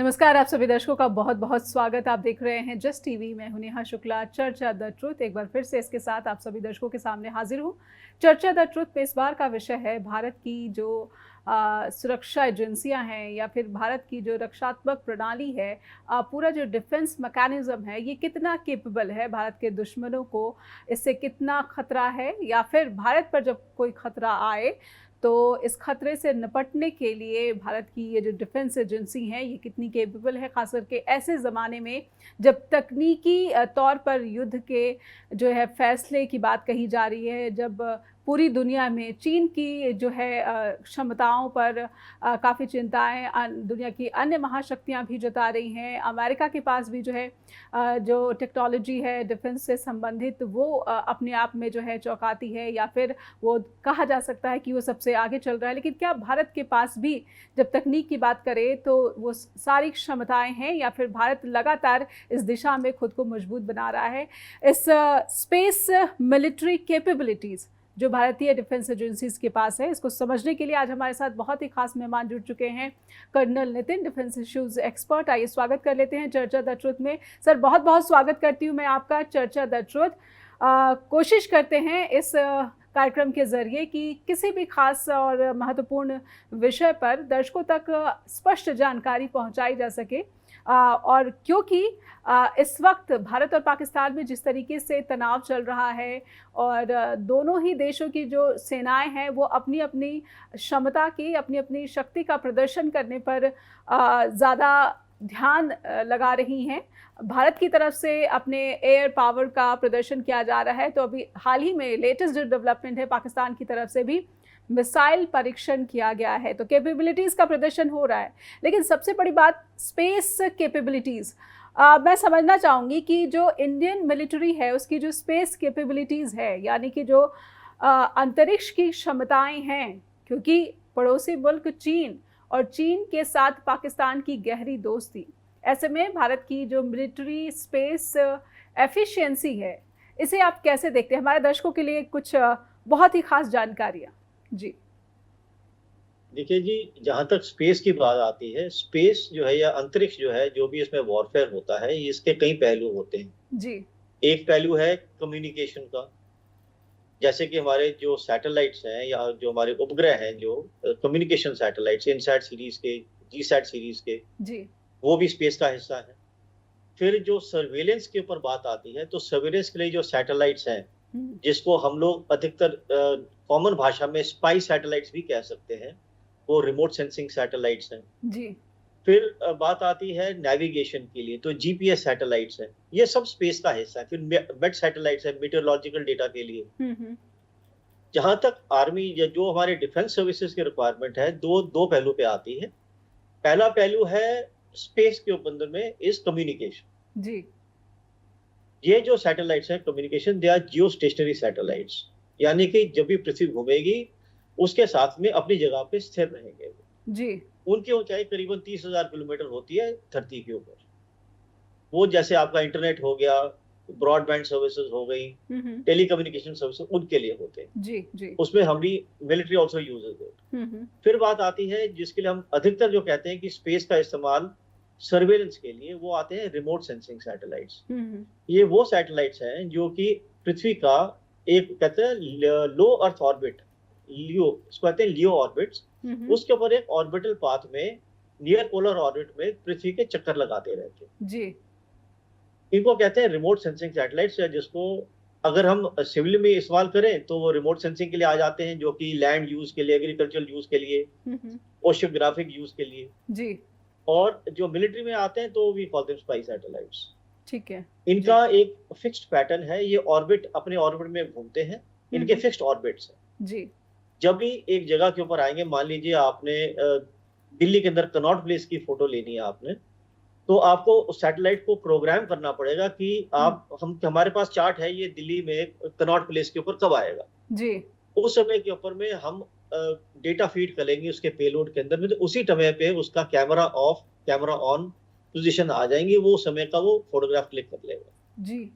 नमस्कार, आप सभी दर्शकों का बहुत बहुत स्वागत। आप देख रहे हैं जस्ट टीवी। मैं हूं नेहा शुक्ला। चर्चा द ट्रुथ एक बार फिर से इसके साथ आप सभी दर्शकों के सामने हाजिर हूं। चर्चा द ट्रुथ में इस बार का विषय है भारत की जो सुरक्षा एजेंसियां हैं या फिर भारत की जो रक्षात्मक प्रणाली है, पूरा जो डिफेंस मैकेनिज्म है, ये कितना केपेबल है, भारत के दुश्मनों को इससे कितना खतरा है, या फिर भारत पर जब कोई खतरा आए तो इस खतरे से निपटने के लिए भारत की ये जो डिफेंस एजेंसी हैं ये कितनी केपेबल है, खास करके ऐसे ज़माने में जब तकनीकी तौर पर युद्ध के जो है फैसले की बात कही जा रही है, जब पूरी दुनिया में चीन की जो है क्षमताओं पर काफ़ी चिंताएं दुनिया की अन्य महाशक्तियां भी जता रही हैं। अमेरिका के पास भी जो है जो टेक्नोलॉजी है डिफेंस से संबंधित वो अपने आप में जो है चौंकाती है, या फिर वो कहा जा सकता है कि वो सबसे आगे चल रहा है। लेकिन क्या भारत के पास भी जब तकनीक की बात करें तो वो सारी क्षमताएं हैं, या फिर भारत लगातार इस दिशा में खुद को मजबूत बना रहा है? इस स्पेस मिलिट्री कैपेबिलिटीज़ जो भारतीय डिफेंस एजेंसीज के पास है, इसको समझने के लिए आज हमारे साथ बहुत ही खास मेहमान जुड़ चुके हैं। Colonel Nitin, defence issues expert. आइए स्वागत कर लेते हैं चर्चा द ट्रुथ में। सर, बहुत बहुत स्वागत करती हूँ मैं आपका चर्चा द ट्रुथ। कोशिश करते हैं इस कार्यक्रम के जरिए कि किसी भी खास और महत्वपूर्ण विषय पर दर्शकों तक स्पष्ट जानकारी पहुंचाई जा सके। और क्योंकि इस वक्त भारत और पाकिस्तान में जिस तरीके से तनाव चल रहा है और दोनों ही देशों की जो सेनाएं हैं वो अपनी अपनी क्षमता की, अपनी अपनी शक्ति का प्रदर्शन करने पर ज़्यादा ध्यान लगा रही हैं। भारत की तरफ से अपने एयर पावर का प्रदर्शन किया जा रहा है, तो अभी हाल ही में लेटेस्ट जो डेवलपमेंट है, पाकिस्तान की तरफ से भी मिसाइल परीक्षण किया गया है, तो कैपेबिलिटीज़ का प्रदर्शन हो रहा है। लेकिन सबसे बड़ी बात स्पेस कैपेबिलिटीज़। मैं समझना चाहूँगी कि जो इंडियन मिलिट्री है उसकी जो स्पेस कैपेबिलिटीज़ है, यानी कि जो अंतरिक्ष की क्षमताएं हैं, क्योंकि पड़ोसी मुल्क चीन और चीन के साथ पाकिस्तान की गहरी दोस्ती, ऐसे में भारत की जो मिलिट्री स्पेस एफिशिएंसी है, इसे आप कैसे देखते हैं? हमारे दर्शकों के लिए कुछ बहुत ही खास जानकारियाँ। जी देखिए जी, जहाँ तक स्पेस की बात आती है, स्पेस जो है या अंतरिक्ष जो है, जो भी इसमें वॉरफेयर होता है, इसके कई पहलू होते हैं। जी एक पहलू है कम्युनिकेशन का, जैसे कि हमारे जो सैटेलाइट्स हैं या जो हमारे उपग्रह हैं, जो कम्युनिकेशन सैटेलाइट्स, इनसैट सीरीज के, जीसैट सीरीज के, जी वो भी स्पेस का हिस्सा है। फिर जो सर्वेलेंस के ऊपर बात आती है, तो सर्वेलेंस के लिए जो सैटेलाइट्स हैं, जिसको हम लोग अधिकतर कॉमन भाषा में स्पाई सैटेलाइट्स भी कह सकते हैं, वो रिमोट सेंसिंग सैटेलाइट्स हैं। जी फिर बात आती है नेविगेशन के लिए, तो जीपीएस सैटेलाइट्स हैं, ये सब स्पेस का हिस्सा है। फिर मेट सैटेलाइट्स है मीटेरोलॉजिकल डेटा के लिए। जहां तक आर्मी या जो हमारे डिफेंस सर्विसेज की रिक्वायरमेंट है, दो पहलू पे आती है। पहला पहलू है स्पेस के ऊपर में इज कम्युनिकेशन। जी ये जो सैटेलाइट्स हैं communication, they are geostationary satellites, यानी कि जब भी पृथ्वी घूमेगी उसके साथ में अपनी जगह पे स्थिर रहेंगे। जी उनकी ऊंचाई करीबन 30,000 किलोमीटर होती है धरती के ऊपर। वो जैसे आपका इंटरनेट हो गया, ब्रॉडबैंड सर्विसेज हो गई, टेलीकम्युनिकेशन सर्विसेज, उनके लिए होते हैं। जी जी उसमें हम भी मिलिट्री ऑल्सो यूजेस इट। फिर बात आती है जिसके लिए हम अधिकतर जो कहते हैं कि स्पेस का इस्तेमाल सर्वेलेंस के लिए, वो आते हैं रिमोट सेंसिंग सैटेलाइट्स। ये वो सैटेलाइट्स हैं जो कि पृथ्वी का एक कहते हैं लो अर्थ ऑर्बिट, लियो, इसको कहते हैं लियो ऑर्बिट्स, उसके ऊपर एक ऑर्बिटल पाथ में नियर पोलर ऑर्बिट में पृथ्वी के चक्कर लगाते रहते हैं। जी इनको कहते हैं रिमोट सेंसिंग सैटेलाइट्स, जिसको अगर हम सिविल में इस्तेमाल करें तो वो रिमोट सेंसिंग के लिए आ जाते हैं, जो कि लैंड यूज के लिए, एग्रीकल्चरल यूज के लिए, ओशियोग्राफिक यूज के लिए। जी और जो मिलिट्री में आते हैं तो we call them spy satellites. ठीक है। इनका एक फिक्स्ड पैटर्न है, ये ऑर्बिट अपने ऑर्बिट में घूमते हैं, इनके फिक्स्ड ऑर्बिट्स हैं। जी जब भी एक जगह के ऊपर आएंगे, मान लीजिए आपने दिल्ली के अंदर कनॉट प्लेस की फोटो लेनी है आपने, तो आपको उस सैटेलाइट को प्रोग्राम करना पड़ेगा कि हमारे पास चार्ट है, ये दिल्ली में कनॉट प्लेस के ऊपर कब आएगा। जी उस समय के ऊपर में हम डेटा फीड करेंगे उसके पेलोड के अंदर में, तो उसी समय पे उसका camera off camera on position आ जाएंगे, वो समय का वो फोटोग्राफ क्लिक कर लेगा जी।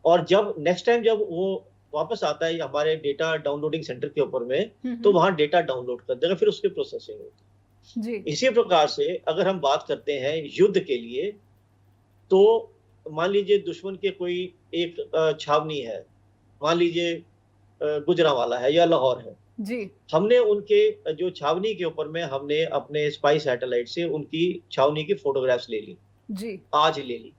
और जब नेक्स्ट टाइम जब वो वापस आता है हमारे डेटा डाउनलोडिंग सेंटर के ऊपर में, तो वहां डेटा डाउनलोड कर देगा, फिर उसकी प्रोसेसिंग होगी। जी। इसी प्रकार से अगर हम बात करते हैं युद्ध के लिए, तो मान लीजिए दुश्मन के कोई एक छावनी है, मान लीजिए गुजरांवाला है या लाहौर है, जी। हमने उनके जो छावनी के ऊपर में हमने अपने स्पाई सैटेलाइट से उनकी छावनी की फोटोग्राफ्स ले ली, जी। आज ले ली।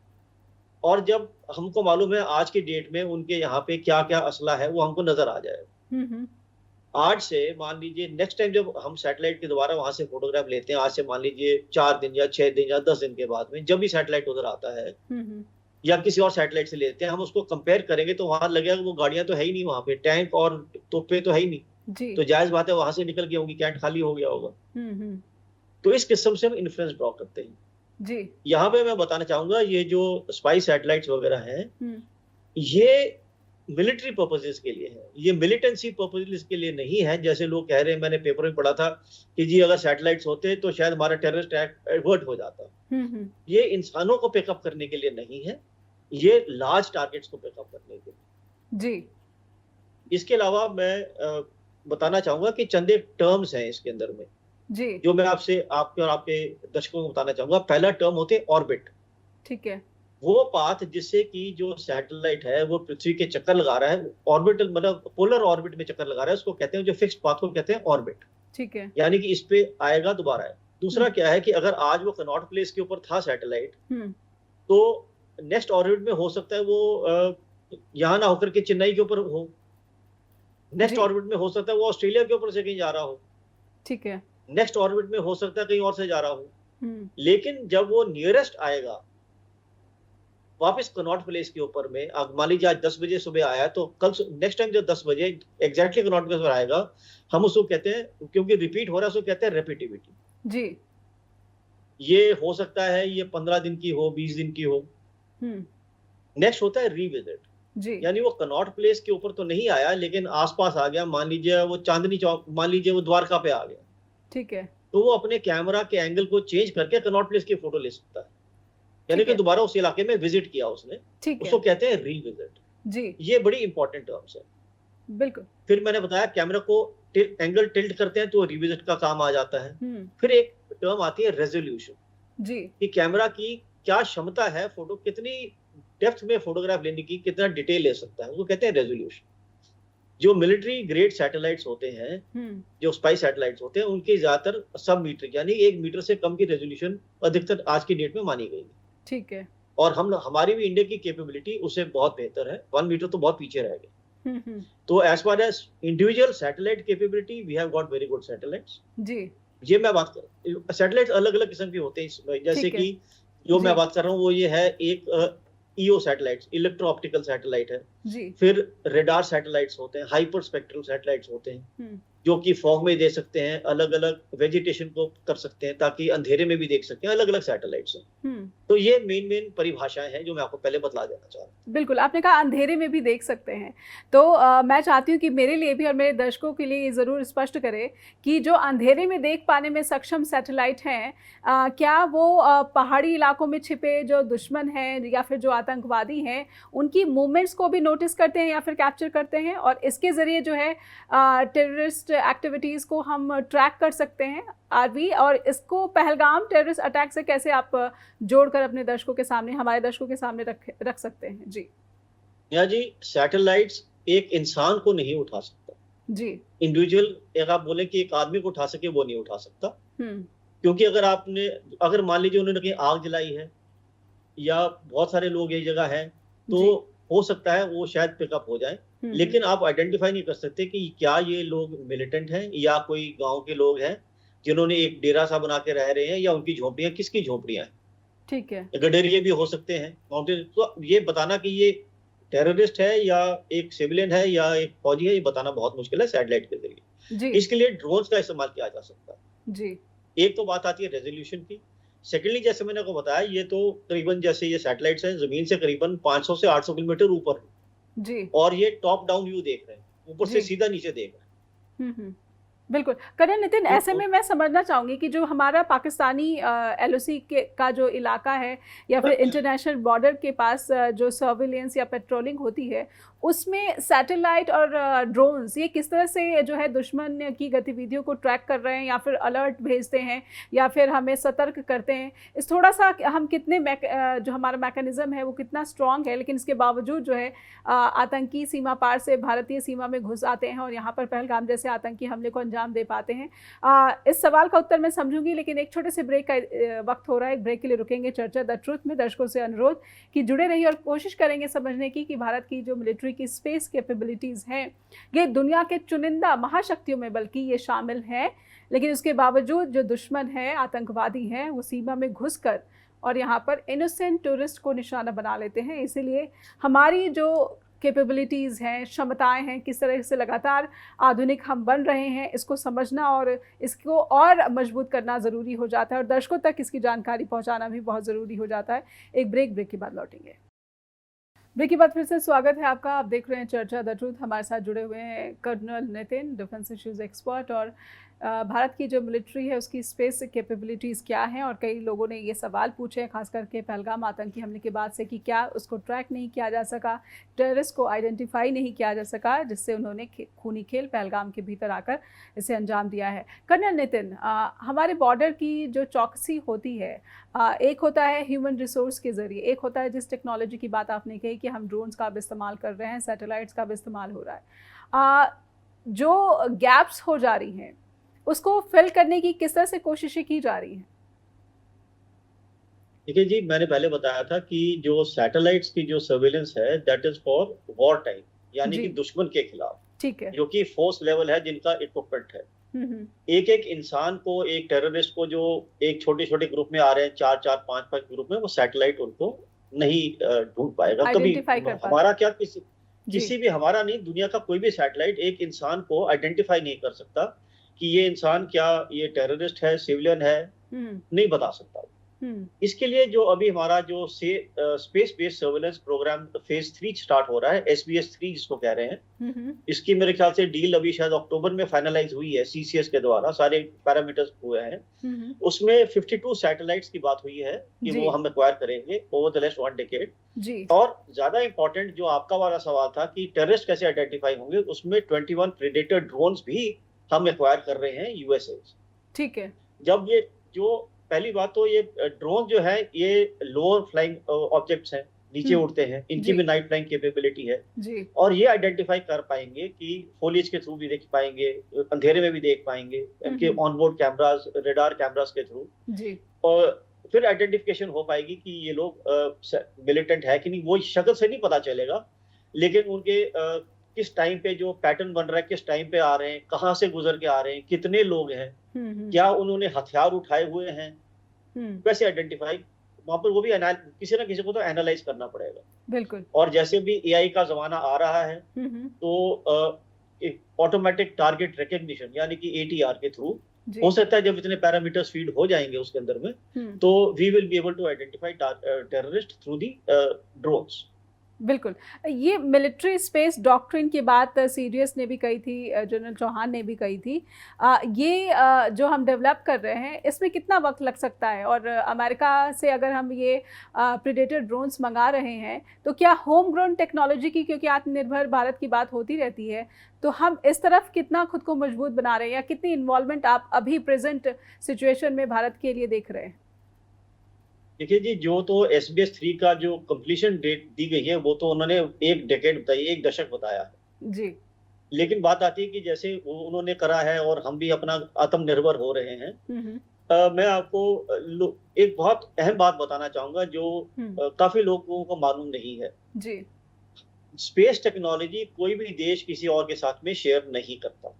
और जब हमको मालूम है आज की डेट में उनके यहाँ पे क्या क्या असला है वो हमको नजर आ जाएगा। आज से मान लीजिए नेक्स्ट टाइम जब हम सैटेलाइट के द्वारा वहां से फोटोग्राफ लेते हैं, आज से मान लीजिए 4 दिन या 6 दिन या 10 दिन के बाद में, जब भी सैटेलाइट उधर आता है या किसी और सैटेलाइट से लेते हैं, हम उसको कंपेयर करेंगे तो वहां लगेगा वो गाड़ियां तो है ही नहीं, वहां पे टैंक और तोपे तो है ही नहीं। जी। तो जायज बात है वहां से निकल गई होंगी, कैंट खाली हो गया होगा। तो इस किस्म से हम इन्फ्लुएंस ड्रॉ करते हैं। जी। यहाँ पे मैं बताना चाहूंगा ये जो स्पाई सैटेलाइट्स वगैरह हैं, ये मिलिट्री पर्पसेस के लिए है, ये मिलिटेंसी पर्पसेस के लिए नहीं है। जैसे लोग कह रहे हैं, मैंने पेपर में पढ़ा था कि जी अगर सैटेलाइट्स होते तो शायद हमारा टेररिस्ट अटैक एवर्ट हो जाता। ये इंसानों को पिकअप करने के लिए नहीं है, ये लार्ज टारगेट्स को पिकअप करने के लिए। जी। इसके अलावा मैं बताना चाहूंगा कि चंद एक टर्म्स हैं इसके अंदर में, जी, जो मैं आपसे आपके और आपके दर्शकों को बताना चाहूंगा। पहला टर्म होते हैं ऑर्बिट। ठीक है। वो पाथ जिससे कि जो सैटेलाइट है वो पृथ्वी के चक्कर लगा रहा है, ऑर्बिटल मतलब पोलर ऑर्बिट में चक्कर लगा रहा है, उसको कहते हैं, जो फिक्स्ड पाथ को कहते हैं ऑर्बिट। ठीक है। यानी कि इस पे आएगा दोबारा है। दूसरा क्या है कि अगर आज वो कनॉट प्लेस के ऊपर था सैटेलाइट, तो नेक्स्ट ऑर्बिट में हो सकता है वो यहाँ ना होकर के चेन्नई के ऊपर हो, नेक्स्ट ऑर्बिट में हो सकता है वो ऑस्ट्रेलिया के ऊपर से कहीं जा रहा हो। ठीक है। नेक्स्ट ऑर्बिट में हो सकता है कहीं और से जा रहा हो। लेकिन जब वो नियरेस्ट आएगा वापस कनॉट प्लेस के ऊपर में, मान लीजिए आज 10 बजे सुबह आया, तो कल नेक्स्ट टाइम जब 10 बजे एग्जैक्टली कनॉट प्लेस पर आएगा, हम उसको कहते हैं, क्योंकि रिपीट हो रहा है, उसको कहते हैं रेपिटिविटी। जी। ये हो सकता है ये 15 दिन की हो, 20 दिन की हो। नेक्स्ट होता है रीविजिट। जी। यानी वो कनॉट प्लेस के ऊपर तो नहीं आया लेकिन आसपास आ गया, मान लीजिए वो चांदनी चौक, मान लीजिए वो द्वारका पे आ गया। ठीक है। तो वो अपने कैमरा के एंगल को चेंज करके कनॉट प्लेस की फोटो ले सकता है, यानी कि दोबारा उस इलाके में विजिट किया उसने, उसको कहते हैं रीविजिट। जी। ये बड़ी इंपॉर्टेंट टर्म्स है। बिल्कुल। फिर मैंने बताया कैमरा को एंगल टिल्ट करते हैं तो रिविजिट का काम आ जाता है। फिर एक टर्म आती है रेजोल्यूशन। जी। कि कैमरा की क्या क्षमता है, फोटो कितनी डेप्थ में फोटोग्राफ लेने की, कितना डिटेल ले सकता है, उसको कहते हैं रेजोल्यूशन। जो मिलिट्री ग्रेड सैटेलाइट्स होते हैं, जो स्पाई सैटेलाइट्स होते हैं, उनके ज्यादातर सब मीटर यानी 1 मीटर से कम की रेजोल्यूशन अधिकतर आज की डेट में मानी गई है। ठीक है। और हमारी भी इंडिया की कैपेबिलिटी उससे बहुत बेहतर है, 1 मीटर तो बहुत पीछे रह गए। तो as far as individual satellite capability we have got very good satellites. जी। ये मैं बात कर, सैटेलाइट्स अलग अलग किस्म के होते हैं, जैसे कि जो मैं बात कर रहा हूँ वो ये है, एक EO satellites, electro optical satellite है। जी। फिर रेडार सैटेलाइट्स होते हैं, हाइपर स्पेक्ट्रल सैटेलाइट्स होते हैं, जो कि फॉग में दे सकते हैं, अलग अलग वेजिटेशन को कर सकते हैं ताकि अंधेरे में भी देख सकते हैं, अलग अलग सैटेलाइट्स हैं। तो ये मेन परिभाषाएं हैं जो मैं आपको पहले बतला देना चाह रहा हूँ। बिल्कुल, आपने कहा अंधेरे में भी देख सकते हैं, तो मैं चाहती हूँ कि मेरे लिए भी और मेरे दर्शकों के लिए ज़रूर स्पष्ट करें कि जो अंधेरे में देख पाने में सक्षम सैटेलाइट हैं, क्या वो पहाड़ी इलाकों में छिपे जो दुश्मन हैं या फिर जो आतंकवादी हैं उनकी मूवमेंट्स को भी नोटिस करते हैं या फिर कैप्चर करते हैं, और इसके ज़रिए जो है टेररिस्ट एक्टिविटीज़ को हम ट्रैक कर सकते हैं आरवी, और इसको पहलगाम टेररिस्ट अटैक से कैसे आप जोड़कर अपने दर्शकों के सामने, हमारे दर्शकों के सामने रख सकते हैं? जी। या जी, सैटेलाइट्स एक इंसान को नहीं उठा सकता। जी। इंडिविजुअल एक आप बोले कि एक आदमी को उठा सके, वो नहीं उठा सकता। क्योंकि अगर मान लीजिए उन्होंने कहीं आग जलाई है या बहुत सारे लोग एक जगह है, तो हो सकता है वो शायद पिकअप हो जाए, लेकिन आप आइडेंटिफाई नहीं कर सकते कि क्या ये लोग मिलिटेंट हैं या कोई गांव के लोग हैं जिन्होंने एक डेरा सा बना के रह रहे हैं, या उनकी झोपड़ियां किसकी झोपड़ियां हैं। ठीक है। गडेरिए भी हो सकते हैं, माउंटेन। तो ये बताना कि ये टेररिस्ट है या एक सिविलियन है या एक फौजी है, ये बताना बहुत मुश्किल है सैटेलाइट के जरिए। इसके लिए ड्रोन्स का इस्तेमाल किया जा सकता है। जी। एक तो बात आती है रेजोल्यूशन की। सेकेंडली, जैसे मैंने आपको बताया, ये तो करीबन जैसे ये सैटेलाइट्स हैं जमीन से करीबन 500 से 800 किलोमीटर ऊपर है। जी। और ये टॉप डाउन व्यू देख रहे हैं, ऊपर से सीधा नीचे देख रहे हैं। बिल्कुल। करण नितिन, ये ऐसे में मैं समझना चाहूँगी कि जो हमारा पाकिस्तानी एलओसी का जो इलाका है या फिर इंटरनेशनल बॉर्डर के पास जो सर्विलेंस या पेट्रोलिंग होती है, उसमें सैटेलाइट और ड्रोन्स ये किस तरह से जो है दुश्मन की गतिविधियों को ट्रैक कर रहे हैं या फिर अलर्ट भेजते हैं या फिर हमें सतर्क करते हैं? इस थोड़ा-सा हम कितने जो हमारा मैकेनिज़्म है वो कितना स्ट्रॉन्ग है, लेकिन इसके बावजूद जो है आतंकी सीमा पार से भारतीय सीमा में घुस आते हैं और यहाँ पर पहलगाम जैसे आतंकी हमले को अंजाम दे पाते हैं। इस सवाल का उत्तर मैं समझूंगी, लेकिन एक छोटे से ब्रेक का वक्त हो रहा है। एक ब्रेक के लिए रुकेंगे चर्चा द ट्रुथ में। दर्शकों से अनुरोध कि जुड़े रहिए और कोशिश करेंगे समझने की कि भारत की जो मिलिट्री की स्पेस कैपेबिलिटीज़ हैं ये दुनिया के चुनिंदा महाशक्तियों में बल्कि ये शामिल है, लेकिन उसके बावजूद जो दुश्मन है, आतंकवादी हैं, वो सीमा में घुसकर और यहाँ पर इनोसेंट टूरिस्ट को निशाना बना लेते हैं। इसीलिए हमारी जो कैपेबिलिटीज़ हैं, क्षमताएं हैं, किस तरह से लगातार आधुनिक हम बन रहे हैं, इसको समझना और इसको और मजबूत करना ज़रूरी हो जाता है और दर्शकों तक इसकी जानकारी पहुंचाना भी बहुत ज़रूरी हो जाता है। एक ब्रेक के बाद लौटेंगे। ब्रेक के बाद फिर से स्वागत है आपका। आप देख रहे हैं चर्चा द ट्रूथ। हमारे साथ जुड़े हुए हैं colonel Nitin, defence issues expert, और भारत की जो मिलिट्री है उसकी स्पेस कैपेबिलिटीज़ क्या हैं। और कई लोगों ने ये सवाल पूछे हैं, खास करके पहलगाम आतंकी हमले के बाद से, कि क्या उसको ट्रैक नहीं किया जा सका, टेररिस्ट को आइडेंटिफाई नहीं किया जा सका, जिससे उन्होंने खूनी खेल पहलगाम के भीतर आकर इसे अंजाम दिया है। कर्नल नितिन, हमारे बॉर्डर की जो चौकसी होती है, एक होता है ह्यूमन रिसोर्स के ज़रिए, एक होता है जिस टेक्नोलॉजी की बात आपने कही कि हम ड्रोन्स का भी इस्तेमाल कर रहे हैं, सैटेलाइट्स का भी इस्तेमाल हो रहा है। जो गैप्स हो जा रही हैं उसको फिल करने की किस तरह से कोशिशें की जा रही हैं? देखिए जी, मैंने पहले बताया था कि जो सैटेलाइट्स की जो सर्वेलेंस है that is for war time, यानी कि दुश्मन के खिलाफ, ठीक है, जो कि फोर्स लेवल है, जिनका इक्विपमेंट है। एक एक इंसान को, एक टेररिस्ट को जो एक छोटे छोटे ग्रुप में आ रहे हैं, 4-4, 5-5 ग्रुप में, वो सैटेलाइट उनको नहीं ढूंढ पाएगा कभी। हमारा क्या, किसी भी, हमारा नहीं, दुनिया का कोई भी सैटेलाइट एक इंसान को आइडेंटिफाई नहीं कर सकता कि ये इंसान क्या, ये टेररिस्ट है, सिविलियन है, नहीं बता सकता। इसके लिए जो अभी हमारा जो space based surveillance program phase 3 start हो रहा है, SBS3 जिसको कह रहे हैं, इसकी मेरे ख्याल से डील अभी शायद अक्टूबर में फाइनलाइज हुई है, CCS के द्वारा सारे पैरामीटर्स हुए हैं। उसमें 52 सैटेलाइट्स की बात हुई है कि वो हम एक्वायर करेंगे ओवर द नेक्स्ट 1 डेकेड। और ज्यादा इंपॉर्टेंट जो आपका वाला सवाल था कि टेररिस्ट कैसे आइडेंटिफाई होंगे, उसमें 21 प्रेडेटर ड्रोन्स भी हम एक्वायर कर रहे हैं USA। ठीक है। जब ये जो पहली बात तो ये ड्रोन जो है ये लोअर फ्लाइंग ऑब्जेक्ट्स हैं, नीचे उड़ते हैं, इनकी भी नाइट फ्लाइंग कैपेबिलिटी है जी। और ये आइडेंटिफाई कर पाएंगे कि फॉलिएज के थ्रू भी देख पाएंगे, अंधेरे में भी देख पाएंगे, इनके ऑनबोर्ड कैमरास, रेडार कैमरास के थ्रू जी। और फिर आइडेंटिफिकेशन हो पाएगी कि ये लोग मिलिटेंट है कि नहीं। वो शक्ल से नहीं पता चलेगा, लेकिन उनके किस टाइम पे जो पैटर्न बन रहा है, किस टाइम पे आ रहे हैं, कहाँ से गुजर के आ रहे हैं, कितने लोग हैं, क्या उन्होंने हथियार उठाए हुए हैं, वैसे आइडेंटिफाई वहां पर वो भी किसी ना किसी को तो एनालाइज करना पड़ेगा। बिल्कुल। और जैसे भी AI का जमाना आ रहा है तो ऑटोमेटिक टारगेट रिकग्निशन यानी कि ATR के थ्रू हो सकता है, जब इतने पैरामीटर्स फीड हो जाएंगे उसके अंदर में, तो we will be able to identify terrorist through the drones. बिल्कुल। ये मिलिट्री स्पेस डॉक्ट्रिन की बात सीडीएस ने भी कही थी, जनरल चौहान ने भी कही थी। ये जो हम डेवलप कर रहे हैं इसमें कितना वक्त लग सकता है, और अमेरिका से अगर हम ये प्रेडेटर ड्रोन्स मंगा रहे हैं तो क्या होम ग्रोन टेक्नोलॉजी की, क्योंकि आत्मनिर्भर भारत की बात होती रहती है, तो हम इस तरफ कितना खुद को मजबूत बना रहे हैं, या कितनी इन्वॉल्वमेंट आप अभी प्रेजेंट सिचुएशन में भारत के लिए देख रहे हैं? देखिए जी, जो तो SBS3 का जो कंप्लीशन डेट दी गई है वो तो उन्होंने 1 डेकेड बताई, 1 दशक बताया है जी। लेकिन बात आती है कि जैसे उन्होंने करा है और हम भी अपना आत्मनिर्भर हो रहे हैं। मैं आपको एक बहुत अहम बात बताना चाहूंगा जो काफी लोगों को मालूम नहीं है जी। स्पेस टेक्नोलॉजी कोई भी देश किसी और के साथ में शेयर नहीं करता।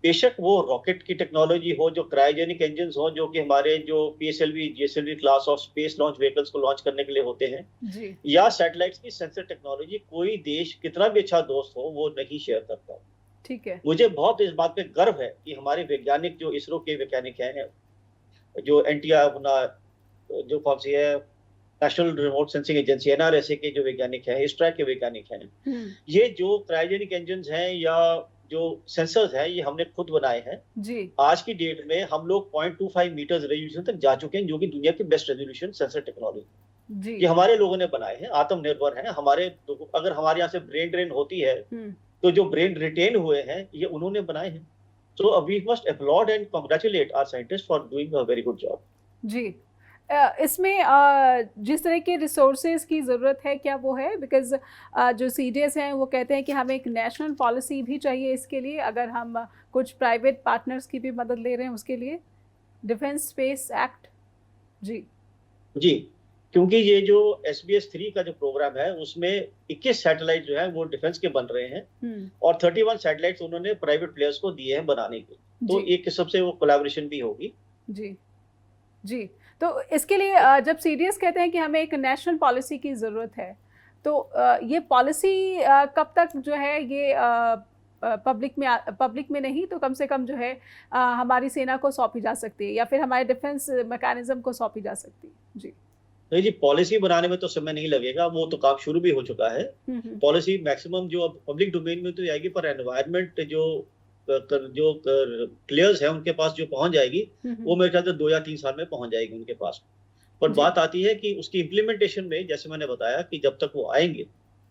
बेशक वो रॉकेट की टेक्नोलॉजी हो, जो क्रायोजेनिक इंजन्स हो, जो कि हमारे जो PSLV GSLV class of space launch vehicles को लॉन्च करने के लिए होते हैं जी। या सैटेलाइट्स की सेंसर टेक्नोलॉजी, कोई देश कितना भी अच्छा दोस्त हो वो नहीं शेयर करता। ठीक है। मुझे बहुत इस बात पे गर्व है कि हमारे वैज्ञानिक, जो इसरो के वैज्ञानिक हैं, जो NTI अपना जो कौन सी है national remote sensing agency NRSA के जो वैज्ञानिक हैं, ISTRAC के वैज्ञानिक हैं, ये जो क्रायोजेनिक इंजन्स हैं या जो सेंसर्स हैं ये हमने खुद बनाए हैं जी। आज की डेट में हम लोग 0.25 मीटर्स रेजोल्यूशन तक जा चुके हैं, जो कि दुनिया की बेस्ट रेजोल्यूशन सेंसर टेक्नोलॉजी जी। ये हमारे लोगों ने बनाए हैं, आत्मनिर्भर हैं हमारे। अगर हमारे यहाँ से ब्रेन ड्रेन होती है तो जो ब्रेन रिटेन हुए हैं ये उन्होंने बनाए हैं। So we must applaud and congratulate our scientist for doing a very good job. जी। इसमें जिस तरह के रिसोर्सेज की ज़रूरत है क्या वो है? बिकॉज़ जो सीडीएस हैं वो कहते हैं कि हमें एक नेशनल पॉलिसी भी चाहिए इसके लिए, अगर हम कुछ प्राइवेट पार्टनर्स की भी मदद ले रहे हैं उसके लिए, डिफेंस स्पेस एक्ट। जी जी, क्योंकि ये जो SBS-3 का जो प्रोग्राम है उसमें 21 सैटेलाइट जो है वो डिफेंस के बन रहे हैं और 31 सैटेलाइट्स उन्होंने प्राइवेट प्लेयर्स को दिए हैं बनाने के, तो एक किस्म से वो कोलैबोरेशन भी होगी। जी जी। तो इसके लिए जब सीडीएस कहते हैं कि हमें एक नेशनल पॉलिसी की ज़रूरत है, तो ये पॉलिसी कब तक जो है ये पब्लिक में नहीं तो कम से कम जो है हमारी सेना को सौंपी जा सकती है या फिर हमारे डिफेंस मैकेनिज्म को सौंपी जा सकती है? जी नहीं जी, पॉलिसी बनाने में तो समय नहीं लगेगा, वो तो काम शुरू भी हो चुका है। पॉलिसी मैक्सिमम जो अब पब्लिक डोमेन में तो आएगी, पर एनवायरनमेंट जो प्लेयर्स हैं उनके पास जो पहुंच जाएगी वो मेरे ख्याल से 2 या 3 साल में पहुंच जाएगी उनके पास। पर बात आती है कि उसकी इम्प्लीमेंटेशन में, जैसे मैंने बताया कि जब तक वो आएंगे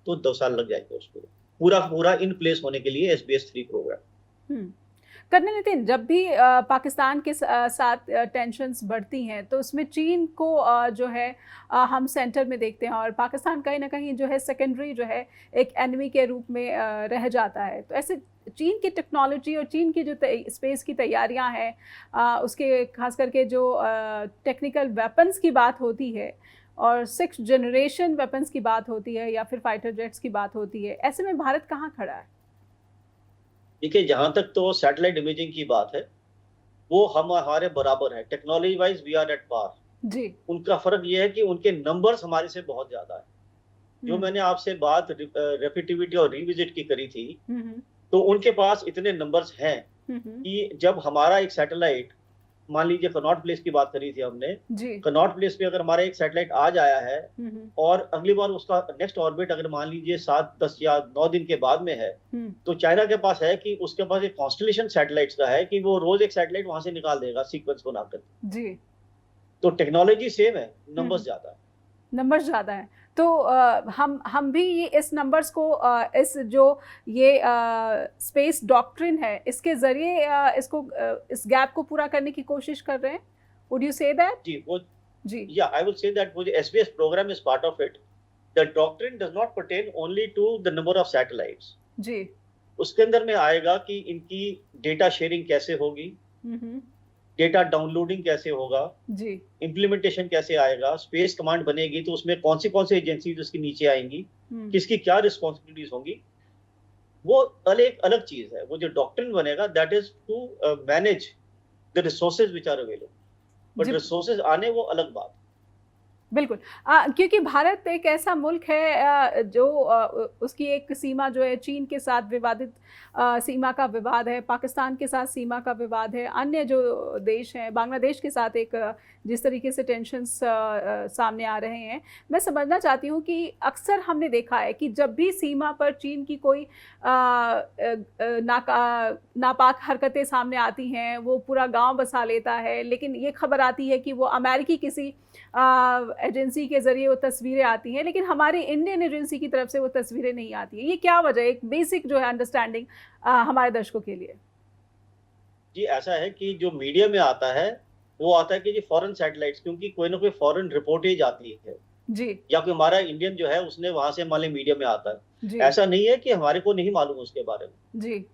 तो 2 साल लग जाएंगे उसको पूरा इन प्लेस होने के लिए SBS-3 प्रोग्राम। कर्नल नितिन, जब भी पाकिस्तान के साथ टेंशन्स बढ़ती हैं तो उसमें चीन को जो है हम सेंटर में देखते हैं और पाकिस्तान कहीं ना कहीं जो है सेकेंडरी जो है एक एनिमी के रूप में रह जाता है। तो ऐसे चीन की टेक्नोलॉजी और चीन की जो स्पेस की तैयारियां हैं, उसके खास करके जो टेक्निकल वेपन्स की बात होती है और 6th जनरेशन वेपन्स की बात होती है या फिर फाइटर जेट्स की बात होती है, ऐसे में भारत कहाँ खड़ा है? देखिए, जहां तक तो सैटेलाइट इमेजिंग की बात है वो हम हमारे बराबर है, technology wise we are at par जी। उनका फर्क ये है कि उनके नंबर्स हमारे से बहुत ज्यादा है। जो मैंने आपसे बात रेपिटिविटी और रिविजिट की करी थी, तो उनके पास इतने नंबर्स हैं कि जब हमारा एक सैटेलाइट, मान लीजिए कनॉट प्लेस की बात करी थी हमने, कनॉट प्लेस पे अगर हमारा एक सैटेलाइट आ जाया है और अगली बार उसका नेक्स्ट ऑर्बिट अगर मान लीजिए 7, 10 या 9 दिन के बाद में है, तो चाइना के पास है कि उसके पास एक कॉन्स्टलेशन सैटेलाइट्स का है कि वो रोज एक सैटेलाइट वहां से निकाल देगा सीक्वेंस बनाकर। जी। तो टेक्नोलॉजी सेम है, नंबर्स ज्यादा है। तो हम भी ये इस नंबर्स को इस जो ये स्पेस डॉक्ट्रिन है इसके जरिए इसको इस गैप को पूरा करने की कोशिश कर रहे हैं। Would you say that? जी, या आई वुड से दैट वो जो SBS program is part of it. The doctrine does not pertain only to the number of satellites. जी। उसके अंदर में आएगा कि इनकी डेटा शेयरिंग कैसे होगी, डेटा डाउनलोडिंग कैसे होगा, जी, इम्प्लीमेंटेशन कैसे आएगा, स्पेस कमांड बनेगी तो उसमें कौन सी एजेंसीज उसके नीचे आएंगी, किसकी क्या रिस्पॉन्सिबिलिटीज होंगी, वो अलग चीज है। वो जो डॉक्ट्रिन बनेगा that is to manage the resources which are available, but resources आने वो अलग बात। बिल्कुल, क्योंकि भारत एक ऐसा मुल्क है जो उसकी एक सीमा जो है चीन के साथ विवादित सीमा का विवाद है, पाकिस्तान के साथ सीमा का विवाद है, अन्य जो देश हैं, बांग्लादेश के साथ एक जिस तरीके से टेंशन्स सामने आ रहे हैं। मैं समझना चाहती हूँ कि अक्सर हमने देखा है कि जब भी सीमा पर चीन की कोई नापाक हरकतें सामने आती हैं, वो पूरा गांव बसा लेता है, लेकिन ये खबर आती है कि वो अमेरिकी किसी एजेंसी के ज़रिए वो तस्वीरें आती हैं, लेकिन हमारी इंडियन एजेंसी की तरफ से वो तस्वीरें नहीं आती हैं। ये क्या वजह है? एक बेसिक जो है अंडरस्टैंडिंग हमारे दर्शकों के लिए। जी, ऐसा है कि जो मीडिया में आता है वो आता है कि जी फॉरेन सैटेलाइट्स, क्योंकि कोई ना कोई फॉरेन रिपोर्टेज आती है जी, या कोई हमारा इंडियन जो है उसने वहां से मान मीडिया में आता है। ऐसा नहीं है कि हमारे को नहीं मालूम उसके बारे में जी।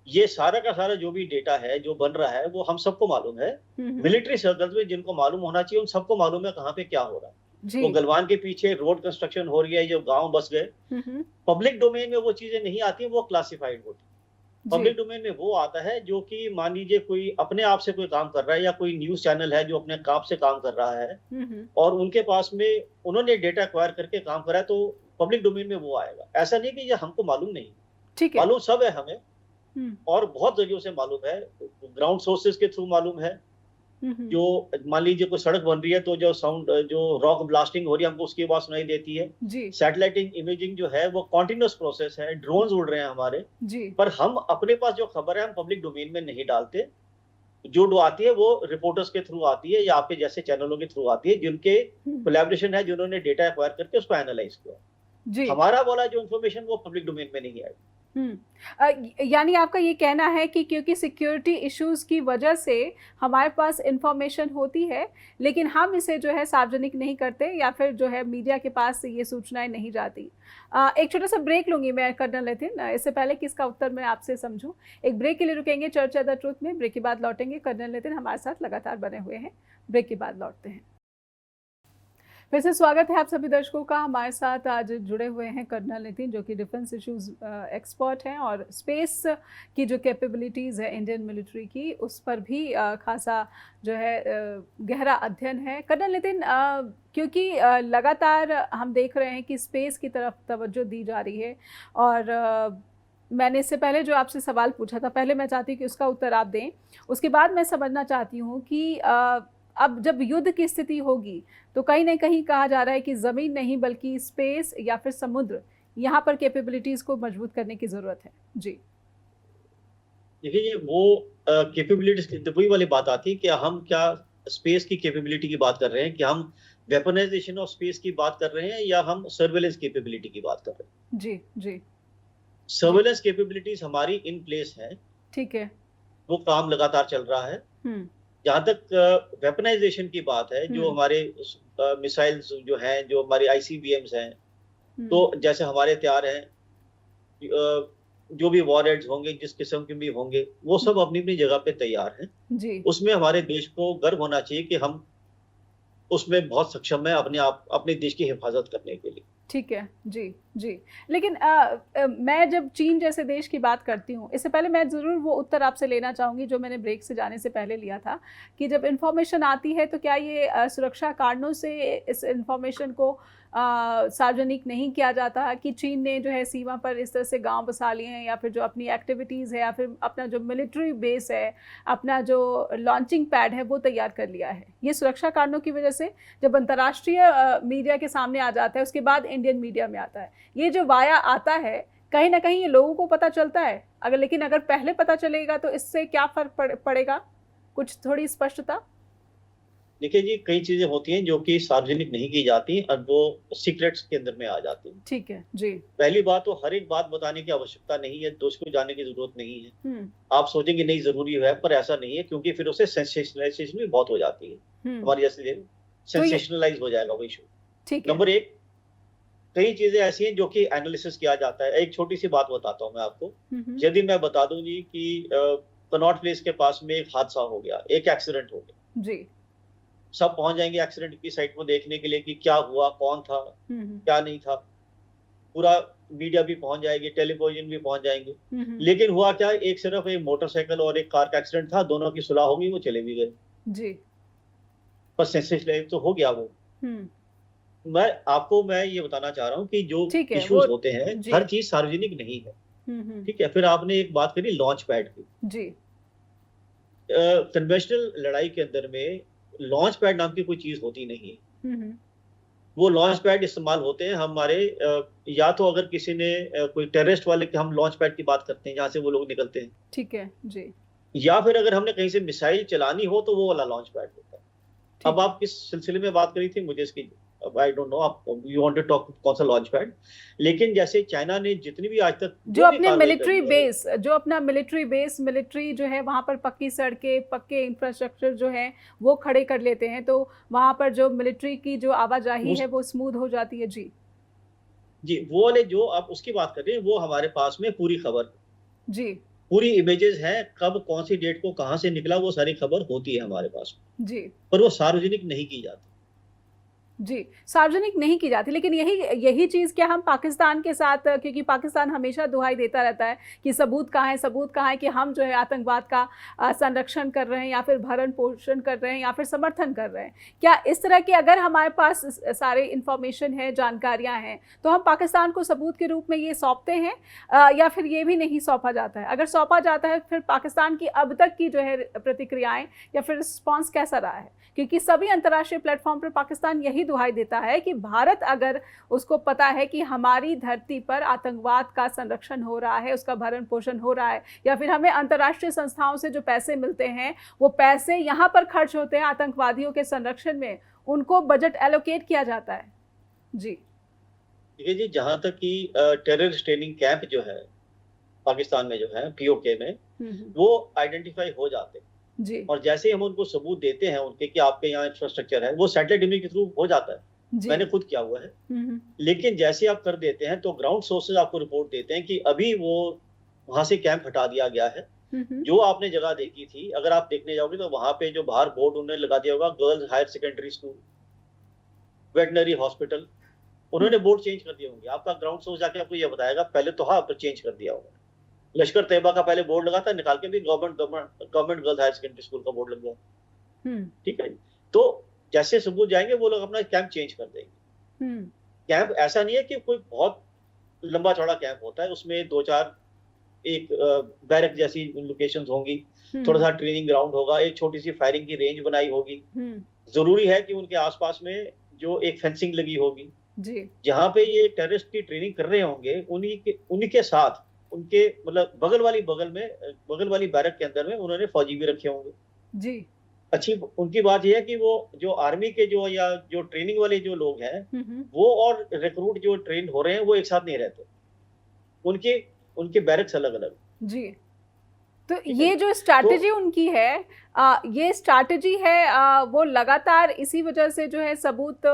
ये सारा का सारा जो भी डेटा है जो बन रहा है वो हम सबको मालूम है। मिलिट्री सर्कल्स में जिनको मालूम होना चाहिए उन सबको मालूम है कहाँ पे क्या हो रहा है। वो गलवान के पीछे रोड कंस्ट्रक्शन हो रही है, जो गांव बस गए, पब्लिक डोमेन में वो चीजें नहीं आती, वो क्लासिफाइड होती। पब्लिक डोमेन में वो आता है जो कि मान लीजिए कोई अपने आप से कोई काम कर रहा है या कोई न्यूज चैनल है जो अपने काम से काम कर रहा है और उनके पास में उन्होंने डेटा एक्वायर करके काम करा है, तो पब्लिक डोमेन में वो आएगा। ऐसा नहीं कि ये हमको मालूम नहीं, ठीक है, मालूम सब है हमें और बहुत जरियों से मालूम है। ग्राउंड सोर्सेज के थ्रू मालूम है, जो मान लीजिए कोई सड़क बन रही है तो जो साउंड, जो रॉक ब्लास्टिंग हो रही है हमको उसकी आवाज सुनाई देती है। सैटेलाइट इमेजिंग जो है वो कॉन्टिन्यूस प्रोसेस है, ड्रोन्स उड़ रहे हैं हमारे जी। पर हम अपने पास जो खबर है हम पब्लिक डोमेन में नहीं डालते। जो आती है वो रिपोर्टर्स के थ्रू आती है या आपके जैसे चैनलों के थ्रू आती है जिनके कोलैबोरेशन है, जिन्होंने डेटा एक्वायर करके उसको एनालाइज किया। हमारा वाला जो इन्फॉर्मेशन वो पब्लिक डोमेन में नहीं आएगी। यानी आपका ये कहना है कि क्योंकि सिक्योरिटी इश्यूज की वजह से हमारे पास इंफॉर्मेशन होती है लेकिन हम इसे जो है सार्वजनिक नहीं करते या फिर जो है मीडिया के पास ये सूचनाएं नहीं जाती। एक छोटा सा ब्रेक लूंगी मैं कर्नल नितिन, इससे पहले कि इसका उत्तर मैं आपसे समझूं। एक ब्रेक के लिए रुकेंगे चर्चा द ट्रुथ में, ब्रेक के बाद लौटेंगे। कर्नल नितिन हमारे साथ लगातार बने हुए हैं, ब्रेक के बाद लौटते हैं। फिर से स्वागत है आप सभी दर्शकों का। हमारे साथ आज जुड़े हुए हैं कर्नल नितिन जो कि डिफेंस इश्यूज एक्सपर्ट हैं और स्पेस की जो कैपेबिलिटीज़ है इंडियन मिलिट्री की उस पर भी खासा जो है गहरा अध्ययन है। कर्नल नितिन, क्योंकि लगातार हम देख रहे हैं कि स्पेस की तरफ तवज्जो दी जा रही है और मैंने इससे पहले जो आपसे सवाल पूछा था, पहले मैं चाहती हूँ कि उसका उत्तर आप दें, उसके बाद मैं समझना चाहती हूँ कि अब जब युद्ध की स्थिति होगी तो कहीं ना कहीं कहा जा रहा है कि ज़मीन नहीं बल्कि स्पेस या फिर समुद्र, यहाँ पर कैपेबिलिटीज़ को मजबूत करने की ज़रूरत है। जी देखिए, वो कैपेबिलिटीज वही वाली बात आती है कि हम क्या स्पेस की कैपेबिलिटी की बात कर रहे हैं, कि हम वेपनाइजेशन ऑफ स्पेस की बात कर रहे हैं या हम सर्वेलेंस कैपेबिलिटी की बात कर रहे हैं। जी जी। सर्वेलेंस कैपेबिलिटीज हमारी इन प्लेस है, ठीक है, वो काम लगातार चल रहा है। जहां तक वेपनाइजेशन की बात है, जो हमारे मिसाइल्स जो हैं, जो हमारे आईसीबीएम्स हैं, तो जैसे हमारे हथियार हैं, जो भी वॉरहेड्स होंगे जिस किस्म के भी होंगे वो सब अपनी अपनी जगह पे तैयार हैं जी। उसमें हमारे देश को गर्व होना चाहिए कि हम उसमें बहुत सक्षम है अपने देश की हिफाजत करने के लिए। ठीक है जी जी। लेकिन मैं जब चीन जैसे देश की बात करती हूँ, इससे पहले मैं ज़रूर वो उत्तर आपसे लेना चाहूँगी जो मैंने ब्रेक से जाने से पहले लिया था कि जब इन्फॉर्मेशन आती है तो क्या ये सुरक्षा कारणों से इस इन्फॉर्मेशन को सार्वजनिक नहीं किया जाता कि चीन ने जो है सीमा पर इस तरह से गांव बसा लिए हैं या फिर जो अपनी एक्टिविटीज़ है या फिर अपना जो मिलिट्री बेस है, अपना जो लॉन्चिंग पैड है वो तैयार कर लिया है। ये सुरक्षा कारणों की वजह से जब अंतर्राष्ट्रीय मीडिया के सामने आ जाता है उसके बाद इंडियन मीडिया में आता है, ये जो वाया आता है कहीं ना कहीं ये लोगों को पता चलता है। लेकिन अगर पहले पता चलेगा तो इससे क्या फर्क पड़ेगा, कुछ थोड़ी स्पष्टता। देखिए जी, कई चीजें होती हैं जो कि सार्वजनिक नहीं की जाती और वो सीक्रेट्स के अंदर में आ जाती हैं। ठीक है जी। पहली बात तो हर एक बात बताने की आवश्यकता नहीं है, दोस्त को जाने की जरूरत नहीं है। आप सोचेंगे नहीं जरूरी है, पर ऐसा नहीं है, क्योंकि फिर उससे सेंसेशनलाइजेशन भी बहुत हो जाती है। हमारी जैसे सेंसेशनलाइज हो जाएगा वो इशू। नंबर एक, कई चीजें ऐसी हैं जो कि एनालिसिस किया जाता है। एक छोटी सी बात बताता हूँ मैं आपको। यदि मैं बता दूं जी कि कनॉट प्लेस के पास में एक हादसा हो गया, एक एक्सीडेंट हो गया जी, सब पहुंच जाएंगे एक्सीडेंट की साइट को देखने के लिए कि क्या हुआ, कौन था, क्या नहीं था। पूरा मीडिया भी पहुंच जाएगी, टेलीविजन भी पहुंच जाएंगे। लेकिन हुआ क्या, एक सिर्फ एक मोटरसाइकिल और एक कार का एक्सीडेंट था, दोनों की सुलह हो गई, वो चले भी गए जी, पर सेंसेशनलाइज तो हो गया वो। मैं ये बताना चाह रहा हूँ कि जो इश्यूज होते हैं हर चीज सार्वजनिक नहीं है। ठीक है। फिर आपने एक बात करी लॉन्च पैड की जी। कन्वेंशनल लड़ाई के अंदर में लॉन्च पैड नाम की कोई चीज होती नहीं है। वो लॉन्च पैड इस्तेमाल होते हैं हमारे या तो अगर किसी ने कोई टेररिस्ट वाले के हम लॉन्च पैड की बात करते हैं जहां से वो लोग निकलते हैं, ठीक है जी, या फिर अगर हमने कहीं से मिसाइल चलानी हो तो वो वाला लॉन्च पैड होता है। अब आप किस सिलसिले में बात करी थी मुझे इसकी आई डोंट नो, आप यू वांट टू टॉक कौन सा लॉन्च पैड। लेकिन जैसे चाइना ने जितनी भी आज तक जो अपने मिलिट्री बेस, जो अपना मिलिट्री बेस, मिलिट्री जो है वहां पर पक्की सड़कें, पक्के इंफ्रास्ट्रक्चर जो है वो खड़े कर लेते हैं, तो वहां पर जो मिलिट्री की जो आवाजाही है वो स्मूथ हो जाती है जी जी। वो वाले जो आप उसकी बात कर रहे हैं वो हमारे पास में पूरी खबर जी, पूरी इमेजेस हैं, कब कौन सी डेट को कहां से निकला वो सारी खबर होती है हमारे पास जी, पर वो सार्वजनिक नहीं की जाती जी, सार्वजनिक नहीं की जाती, लेकिन यही चीज़ क्या हम पाकिस्तान के साथ, क्योंकि पाकिस्तान हमेशा दुहाई देता रहता है कि सबूत कहाँ है, सबूत कहाँ है कि हम जो है आतंकवाद का संरक्षण कर रहे हैं या फिर भरण पोषण कर रहे हैं या फिर समर्थन कर रहे हैं। क्या इस तरह की अगर हमारे पास सारे इन्फॉर्मेशन है, जानकारियाँ हैं, तो हम पाकिस्तान को सबूत के रूप में ये सौंपते हैं या फिर ये भी नहीं सौंपा जाता है? अगर सौंपा जाता है, फिर पाकिस्तान की अब तक की जो है प्रतिक्रियाएँ या फिर रिस्पॉन्स कैसा रहा है? क्योंकि सभी अंतर्राष्ट्रीय प्लेटफॉर्म पर पाकिस्तान यही दुहाई देता है कि भारत अगर उसको पता है कि हमारी धरती पर आतंकवाद का संरक्षण हो रहा है, उसका भरण पोषण हो रहा है, या फिर हमें अंतर्राष्ट्रीय संस्थाओं से जो पैसे मिलते हैं वो पैसे यहाँ पर खर्च होते हैं आतंकवादियों के संरक्षण में, उनको बजट एलोकेट किया जाता है। जी देखिए जी, जहां तक कि टेररिस्ट ट्रेनिंग कैंप जो है पाकिस्तान में जो है पीओके में, वो आइडेंटिफाई हो जाते हैं जी। और जैसे ही हम उनको सबूत देते हैं उनके कि आपके यहाँ इंफ्रास्ट्रक्चर है, वो सैटेलाइट इमेज के थ्रू हो जाता है। मैंने खुद किया हुआ है। लेकिन जैसे आप कर देते हैं तो ग्राउंड सोर्सेज आपको रिपोर्ट देते हैं कि अभी वो वहां से कैंप हटा दिया गया है। जो आपने जगह देखी थी, अगर आप देखने जाओगे तो वहां पे जो बाहर बोर्ड उन्होंने लगा दिया होगा, girls higher secondary school, veterinary hospital, उन्होंने बोर्ड चेंज कर दिए होंगे। आपका ग्राउंड सोर्स जाके आपको ये बताएगा पहले तो हाँ पर चेंज कर दिया होगा। लश्कर तैयबा का पहले बोर्ड लगा था, निकाल के भी government girls higher secondary school का बोर्ड लग गया। ठीक है, तो जैसे सबूत जाएंगे वो लोग अपना कैंप चेंज कर देंगे। कैंप ऐसा नहीं है कि कोई बहुत लंबा चौड़ा कैंप होता है, उसमें 2-4 एक बैरक जैसी लोकेशंस होंगी, थोड़ा सा ट्रेनिंग ग्राउंड होगा, एक छोटी सी फायरिंग की रेंज बनाई होगी। जरूरी है कि उनके आसपास में जो एक फेंसिंग लगी होगी जी, जहाँ पे ये टेररिस्ट की ट्रेनिंग कर रहे होंगे, उन्हीं के साथ उनके मतलब बगल वाली बैरक के अंदर में उन्होंने फौजी भी रखे होंगे जी। अच्छी उनकी बात यह है कि वो जो आर्मी के जो ट्रेनिंग वाले जो लोग हैं वो और रिक्रूट जो ट्रेन हो रहे हैं वो एक साथ नहीं रहते, उनके बैरक्स अलग अलग जी। तो ये जो स्ट्रैटेजी तो, उनकी है ये स्ट्रैटेजी है वो लगातार इसी वजह से जो है सबूत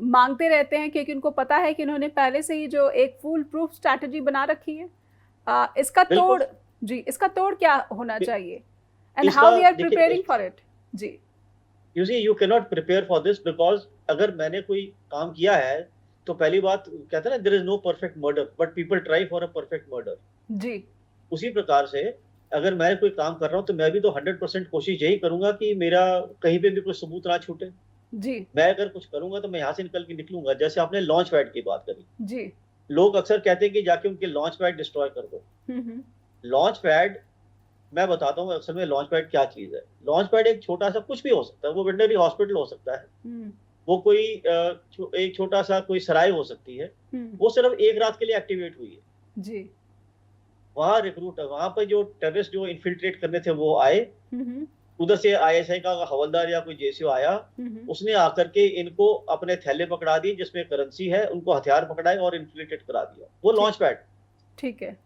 मांगते रहते हैं, क्योंकि उनको पता है कि उन्होंने पहले से ही जो एक फुल प्रूफ स्ट्रैटेजी बना रखी है। इसका तोड़ क्या होना चाहिए and how we are preparing for it जी। You see, you cannot prepare for this because अगर मैंने कोई काम किया है तो पहली बात कहते हैं ना, there is no perfect murder but people try for a perfect murder जी। उसी प्रकार से अगर मैं कोई काम कर रहा हूँ तो मैं भी तो 100% कोशिश यही करूंगा कि मेरा कहीं पे भी कोई सबूत ना छूटे जी। मैं अगर कुछ करूंगा तो मैं यहाँ से निकल के निकलूंगा। जैसे आपने लॉन्च पैड की बात करी जी, लोग अक्सर कहते हैं कि जाके उनके लॉन्च पैड डिस्ट्रॉय कर दो। लॉन्च पैड, मैं बताता हूँ असल में लॉन्च पैड क्या चीज है। लॉन्च पैड एक छोटा सा कुछ भी हो सकता है, वो वेटनरी हॉस्पिटल हो सकता है, वो कोई एक छोटा सा कोई सराय हो सकती है, वो सिर्फ एक रात के लिए एक्टिवेट हुई है जी। वहां रिक्रूट, वहां पर जो टेररिस्ट जो इन्फिल्ट्रेट करने थे वो आए, उधर से आईएसआई का हवलदार या कोई जेसीओ आया, उसने आकर के इनको अपने थैले पकड़ा दिए जिसमें करेंसी है, उनको हथियार पकड़ाए और इन्फिल्ट्रेट करा दिया। वो लॉन्च पैड ठीक है।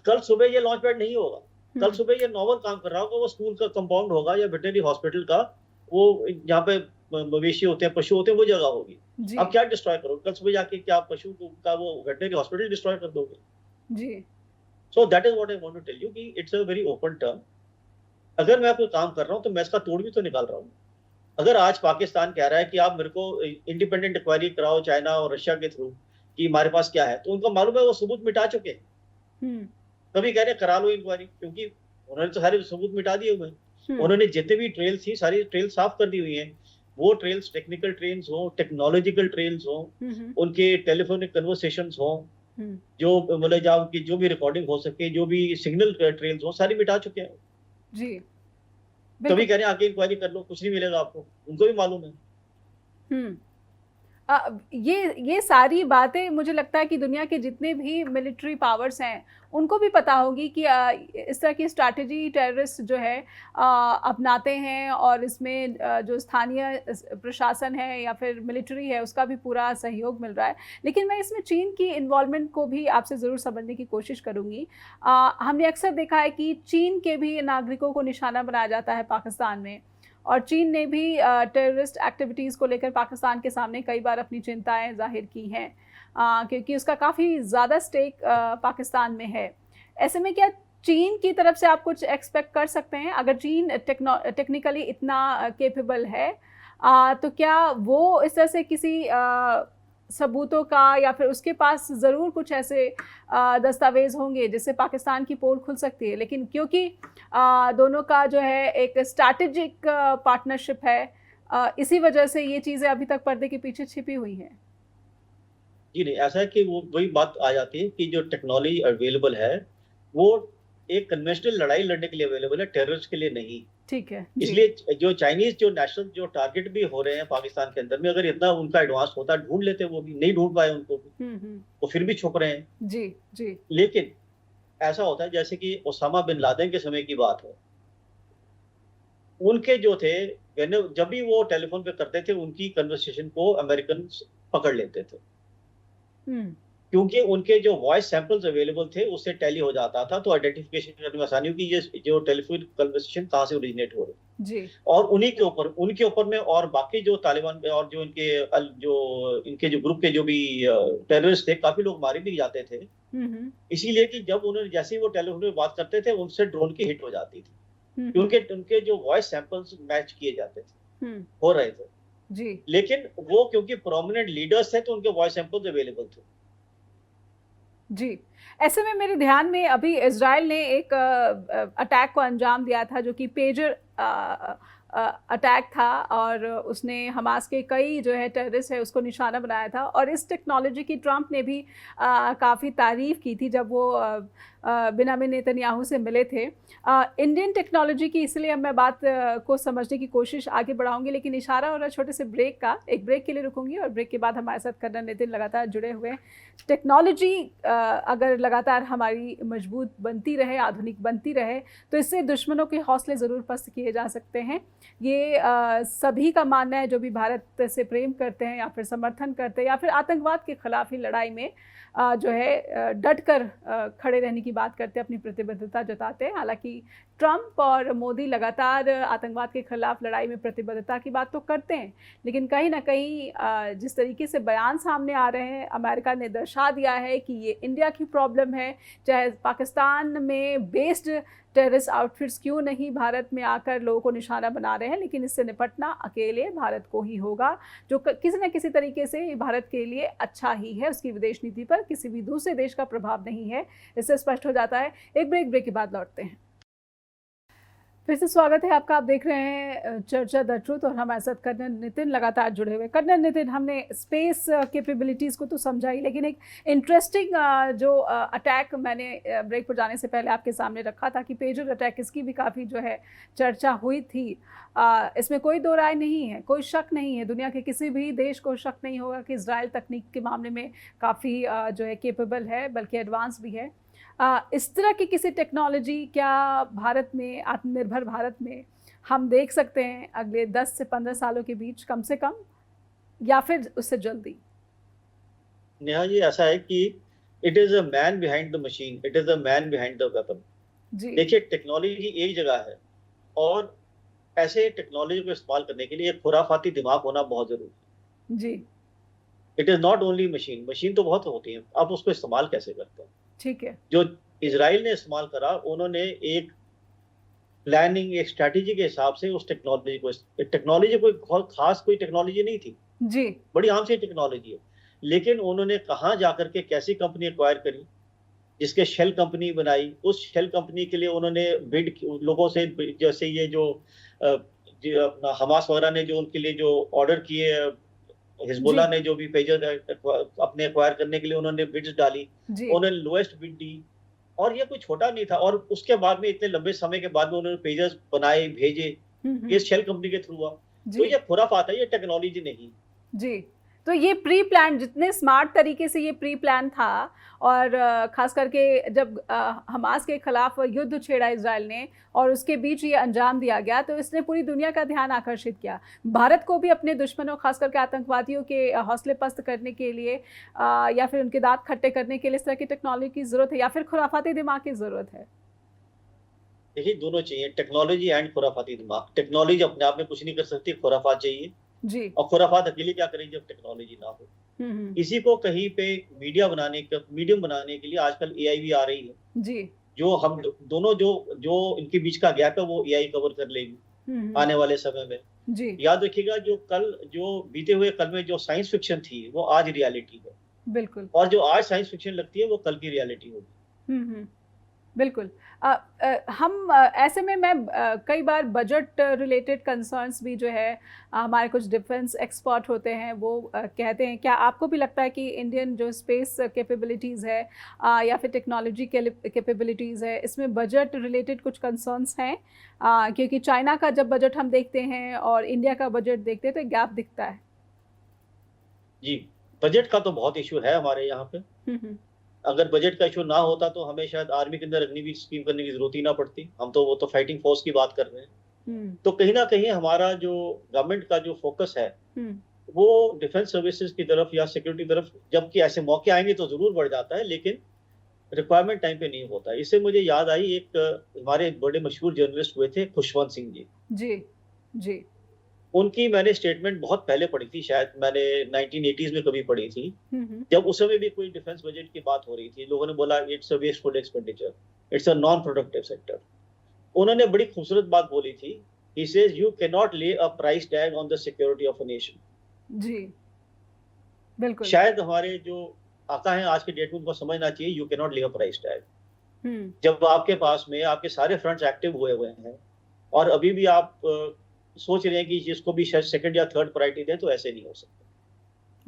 कल सुबह ये लॉन्च पैड नहीं होगा, कल सुबह ये नॉर्मल काम कर रहा होगा, वो स्कूल का कंपाउंड होगा या वेटनरी हॉस्पिटल का, वो जहाँ पे मवेशी होते हैं, पशु होते हैं, वो जगह होगी। आप क्या डिस्ट्रॉय करोगे कल सुबह जाके? क्या पशु का वो वेटनरी हॉस्पिटल डिस्ट्रॉय कर दोगे जी। So that is what I want to tell you कि it's a very open term. अगर मैं कोई काम कर रहा हूँ तो मैं इसका तोड़ भी तो निकाल रहा हूँ। अगर आज पाकिस्तान कह रहा है कि आप मेरे को इंडिपेंडेंट इंक्वायरी कराओ चाइना और रशिया के थ्रू कि हमारे पास क्या है, तो उनको मालूम है वो सबूत मिटा चुके हैं। कभी कह रहे करा लो इंक्वायरी, क्योंकि उन्होंने तो सारे सबूत मिटा दिए हुए हैं। उन्होंने जितने भी ट्रेल थी सारी ट्रेल साफ कर दी हुई हैं। वो ट्रेल्स टेक्निकल ट्रेल्स हो, टेक्नोलॉजिकल ट्रेल्स हो, उनके टेलीफोनिक कन्वर्सेशंस हो, जो मतलब जहाँ की जो भी रिकॉर्डिंग हो सके, जो भी सिग्नल ट्रेल्स हो, सारी मिटा चुके हैं जी। कभी कह रहे हैं आके इंक्वायरी कर लो, कुछ नहीं मिलेगा आपको, उनको भी मालूम है। ये सारी बातें मुझे लगता है कि दुनिया के जितने भी मिलिट्री पावर्स हैं उनको भी पता होगी कि इस तरह की स्ट्रैटेजी टेररिस्ट जो है अपनाते हैं, और इसमें जो स्थानीय प्रशासन है या फिर मिलिट्री है उसका भी पूरा सहयोग मिल रहा है। लेकिन मैं इसमें चीन की इन्वॉल्वमेंट को भी आपसे ज़रूर समझने की कोशिश करूँगी। हमने अक्सर देखा है कि चीन के भी नागरिकों को निशाना बनाया जाता है पाकिस्तान में, और चीन ने भी टेररिस्ट एक्टिविटीज़ को लेकर पाकिस्तान के सामने कई बार अपनी चिंताएं जाहिर की हैं, क्योंकि उसका काफ़ी ज़्यादा स्टेक पाकिस्तान में है। ऐसे में क्या चीन की तरफ से आप कुछ एक्सपेक्ट कर सकते हैं? अगर चीन टेक्निकली इतना केपेबल है तो क्या वो इस तरह से किसी सबूतों का या फिर उसके पास ज़रूर कुछ ऐसे दस्तावेज होंगे जिससे पाकिस्तान की पोल खुल सकती है, लेकिन क्योंकि दोनों का जो है एक स्ट्रैटेजिक पार्टनरशिप है, इसी वजह से ये चीज़ें अभी तक पर्दे के पीछे छिपी हुई हैं। जी नहीं, ऐसा है कि वो वही बात आ जाती है कि जो टेक्नोलॉजी अवेलेबल है वो एक कन्वेंशनल लड़ाई लड़ने के लिए अवेलेबल है, टेररिस्ट के लिए नहीं। ठीक है। इसलिए जो चाइनीज जो नेशनल जो टारगेट भी हो रहे हैं पाकिस्तान के अंदर में, अगर इतना उनका एडवांस होता ढूंढ लेते, वो भी नहीं ढूंढ पाए उनको भी, वो फिर भी छुप रहे हैं। जी जी। लेकिन ऐसा होता है जैसे कि ओसामा बिन लादेन के समय की बात है, उनके जो थे जब भी वो टेलीफोन पे करते थे उनकी कन्वर्सेशन को अमेरिकन पकड़ लेते थे, क्योंकि उनके जो वॉइस सैंपल्स अवेलेबल थे उससे टैली हो जाता था, तो आइडेंटिफिकेशन करने में आसानी होगी ये जो टेलीफोन कन्वर्सेशन कहाँ से ओरिजिनेट हो रही जी। और उनके ऊपर में और बाकी जो तालिबान और जो इनके जो ग्रुप के जो भी टेररिस्ट थे, काफी लोग मारे भी जाते थे, इसीलिए कि जब उन्होंने जैसे ही वो टेलीफोन पे बात करते थे उनसे ड्रोन की हिट हो जाती थी, उनके जो वॉइस सैंपल्स मैच किए जाते थे, हो रहे थे जी। लेकिन वो क्योंकि प्रोमिनेंट लीडर्स थे तो उनके वॉइस सैंपल्स अवेलेबल थे। जी। ऐसे में मेरे ध्यान में अभी इज़राइल ने एक अटैक को अंजाम दिया था जो कि पेजर अटैक था, और उसने हमास के कई जो है टेररिस्ट है उसको निशाना बनाया था, और इस टेक्नोलॉजी की ट्रंप ने भी काफ़ी तारीफ़ की थी जब वो बिन्यामिन नेतन्याहू से मिले थे। इंडियन टेक्नोलॉजी की इसलिए अब मैं बात को समझने की कोशिश आगे बढ़ाऊंगी, लेकिन इशारा हो रहा है छोटे से ब्रेक का। एक ब्रेक के लिए रुकूंगी और ब्रेक के बाद हमारे साथ कर्नल नितिन लगातार जुड़े हुए हैं। टेक्नोलॉजी अगर लगातार हमारी मजबूत बनती रहे, आधुनिक बनती रहे, तो इससे दुश्मनों के हौसले ज़रूर पस्त किए जा सकते हैं। ये सभी का मानना है जो भी भारत से प्रेम करते हैं या फिर समर्थन करते हैं या फिर आतंकवाद के खिलाफ ही लड़ाई में जो है डट कर खड़े रहने की बात करते हैं, अपनी प्रतिबद्धता जताते हैं। हालांकि ट्रंप और मोदी लगातार आतंकवाद के खिलाफ लड़ाई में प्रतिबद्धता की बात तो करते हैं, लेकिन कहीं ना कहीं जिस तरीके से बयान सामने आ रहे हैं, अमेरिका ने दर्शा दिया है कि ये इंडिया की प्रॉब्लम है, चाहे पाकिस्तान में बेस्ड टेररिस्ट आउटफिट्स क्यों नहीं भारत में आकर लोगों को निशाना बना रहे हैं, लेकिन इससे निपटना अकेले भारत को ही होगा, जो किसी न किसी तरीके से भारत के लिए अच्छा ही है। उसकी विदेश नीति पर किसी भी दूसरे देश का प्रभाव नहीं है, इससे स्पष्ट हो जाता है। एक ब्रेक के बाद लौटते हैं। फिर से स्वागत है आपका। आप देख रहे हैं चर्चा द ट्रुथ और हमारे साथ कर्नल नितिन लगातार जुड़े हुए। कर्नल नितिन, हमने स्पेस कैपेबिलिटीज़ को तो समझा ही, लेकिन एक इंटरेस्टिंग जो अटैक मैंने ब्रेक पर जाने से पहले आपके सामने रखा था कि पेजर अटैक, इसकी भी काफ़ी जो है चर्चा हुई थी। इसमें कोई दो राय नहीं है, कोई शक नहीं है, दुनिया के किसी भी देश को शक नहीं होगा कि इजराइल तकनीक के मामले में काफ़ी जो है केपेबल है, बल्कि एडवांस भी है। इस तरह की किसी टेक्नोलॉजी क्या भारत में, आत्मनिर्भर भारत में हम देख सकते हैं अगले 10 से 15 सालों के बीच कम से कम, या फिर उससे जल्दी? नेहा जी, ऐसा है कि it is a man behind the machine, it is a man behind the weapon. देखिए, टेक्नोलॉजी एक जगह है और ऐसे टेक्नोलॉजी को इस्तेमाल करने के लिए एक खुराफाती दिमाग होना बहुत जरूरी है जी। It is not only machine, machine तो बहुत होती है, आप उसको इस्तेमाल कैसे करते हैं। ठीक है। जो इजराइल ने इस्तेमाल करा, उन्होंने एक प्लानिंग, एक स्ट्रैटेजी के हिसाब से उस टेक्नोलॉजी कोई खास कोई टेक्नोलॉजी नहीं थी जी, बड़ी आम सी टेक्नोलॉजी है, लेकिन उन्होंने कहाँ जाकर के कैसी कंपनी एक्वायर करी, जिसके शेल कंपनी बनाई, उस शेल कंपनी के लिए उन्होंने बिड लोगों से, जैसे ये जो अपना हमास वगैरह ने जो उनके लिए जो ऑर्डर किए, हिजबुल्लाह ने जो भी पेजर अपने एक्वायर करने के लिए उन्होंने बिड्स डाली, उन्होंने लोएस्ट बिड दी, और ये कोई छोटा नहीं था। और उसके बाद में इतने लंबे समय के बाद में उन्होंने पेजर्स बनाए, भेजे, ये शेल कंपनी के थ्रू हुआ। तो ये खुराफात है, ये टेक्नोलॉजी नहीं जी। तो ये प्री प्लान, जितने स्मार्ट तरीके से ये प्री प्लान था, और खास करके जब हमास के खिलाफ युद्ध छेड़ा इजराइल ने और उसके बीच ये अंजाम दिया गया, तो इसने पूरी दुनिया का ध्यान आकर्षित किया। भारत को भी अपने दुश्मनों, खास करके आतंकवादियों के हौसले पस्त करने के लिए या फिर उनके दांत खट्टे करने के लिए इस तरह की टेक्नोलॉजी की ज़रूरत है, या फिर खुराफाती दिमाग की ज़रूरत है? देखिए, दोनों चाहिए, टेक्नोलॉजी एंड खुराफाती दिमाग। टेक्नोलॉजी अपने आप में कुछ नहीं कर सकती, खुराफात चाहिए जी। और खुराफात अकेले क्या करेंगे जब टेक्नोलॉजी ना हो। इसी को कहीं पे मीडियम बनाने के लिए आजकल एआई भी आ रही है जी, जो हम दोनों जो इनके बीच का गैप है वो एआई कवर कर लेगी आने वाले समय में। जी याद रखिएगा, जो बीते हुए कल में जो साइंस फिक्शन थी वो आज रियलिटी है, बिल्कुल। और जो आज साइंस फिक्शन लगती है वो कल की रियलिटी होगी। हम्म, बिल्कुल। हम ऐसे में मैं कई बार बजट रिलेटेड कंसर्न्स भी जो है, हमारे कुछ डिफेंस एक्सपर्ट होते हैं वो कहते हैं, क्या आपको भी लगता है कि इंडियन जो स्पेस कैपेबिलिटीज़ है या फिर टेक्नोलॉजी कैपेबिलिटीज़ है, इसमें बजट रिलेटेड कुछ कंसर्न्स हैं? क्योंकि चाइना का जब बजट हम देखते हैं और इंडिया का बजट देखते हैं तो गैप दिखता है। जी, बजट का तो बहुत इशू है हमारे यहाँ पे। हम्म, अगर बजट का इशू ना होता तो हमें शायद आर्मी के अंदर अग्निवीर स्कीम करने की जरूरत ही ना पड़ती। हम तो वो तो फाइटिंग फोर्स की बात कर रहे हैं। हम्म, तो कहीं ना कहीं हमारा जो गवर्नमेंट का जो फोकस है हम्म, वो डिफेंस सर्विसेज की तरफ या सिक्योरिटी तरफ, जबकि ऐसे मौके आएंगे तो जरूर बढ़ जाता है, लेकिन रिक्वायरमेंट टाइम पे नहीं होता। इससे मुझे याद आई, एक हमारे बड़े मशहूर जर्नलिस्ट हुए थे खुशवंत सिंह जी। जी जी। उनकी मैंने स्टेटमेंट बहुत पहले पढ़ी थी, शायद मैंने 1980s में कभी पढ़ी थी। हम्म, जब उस समय भी कोई डिफेंस बजट की बात हो रही थी, लोगों ने बोला it's a wasteful expenditure, it's a non productive sector. उन्होंने बड़ी खूबसूरत बात बोली थी, he says you can not lay a price tag on the security of a nation. जी बिल्कुल। शायद हमारे जो आका हैं आज के डेट में उनको समझना चाहिए, you can not lay a price tag. हम्म, जब आपके पास में आपके सारे फ्रंट्स एक्टिव हुए हुए हैं और अभी भी आप सोच रहे हैं कि जिसको भी शायद सेकंड या थर्ड प्रायोरिटी दें, तो ऐसे नहीं हो सकता।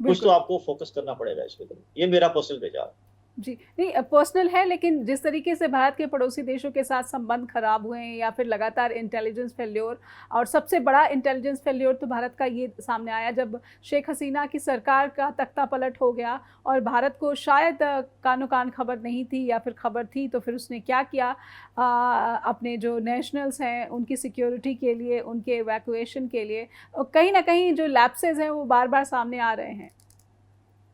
कुछ तो बिल्कुल। आपको फोकस करना पड़ेगा इसके तरफ। ये मेरा पर्सनल विचार। जी, नहीं पर्सनल है, लेकिन जिस तरीके से भारत के पड़ोसी देशों के साथ संबंध खराब हुए हैं या फिर लगातार इंटेलिजेंस फेल्योर, और सबसे बड़ा इंटेलिजेंस फेल्योर तो भारत का ये सामने आया जब शेख हसीना की सरकार का तख्ता पलट हो गया और भारत को शायद कानो कान खबर नहीं थी, या फिर खबर थी तो फिर उसने क्या किया, अपने जो नेशनल्स हैं उनकी सिक्योरिटी के लिए, उनके इवैक्यूएशन के लिए, कहीं ना कहीं जो लैप्सेज हैं वो बार बार सामने आ रहे हैं।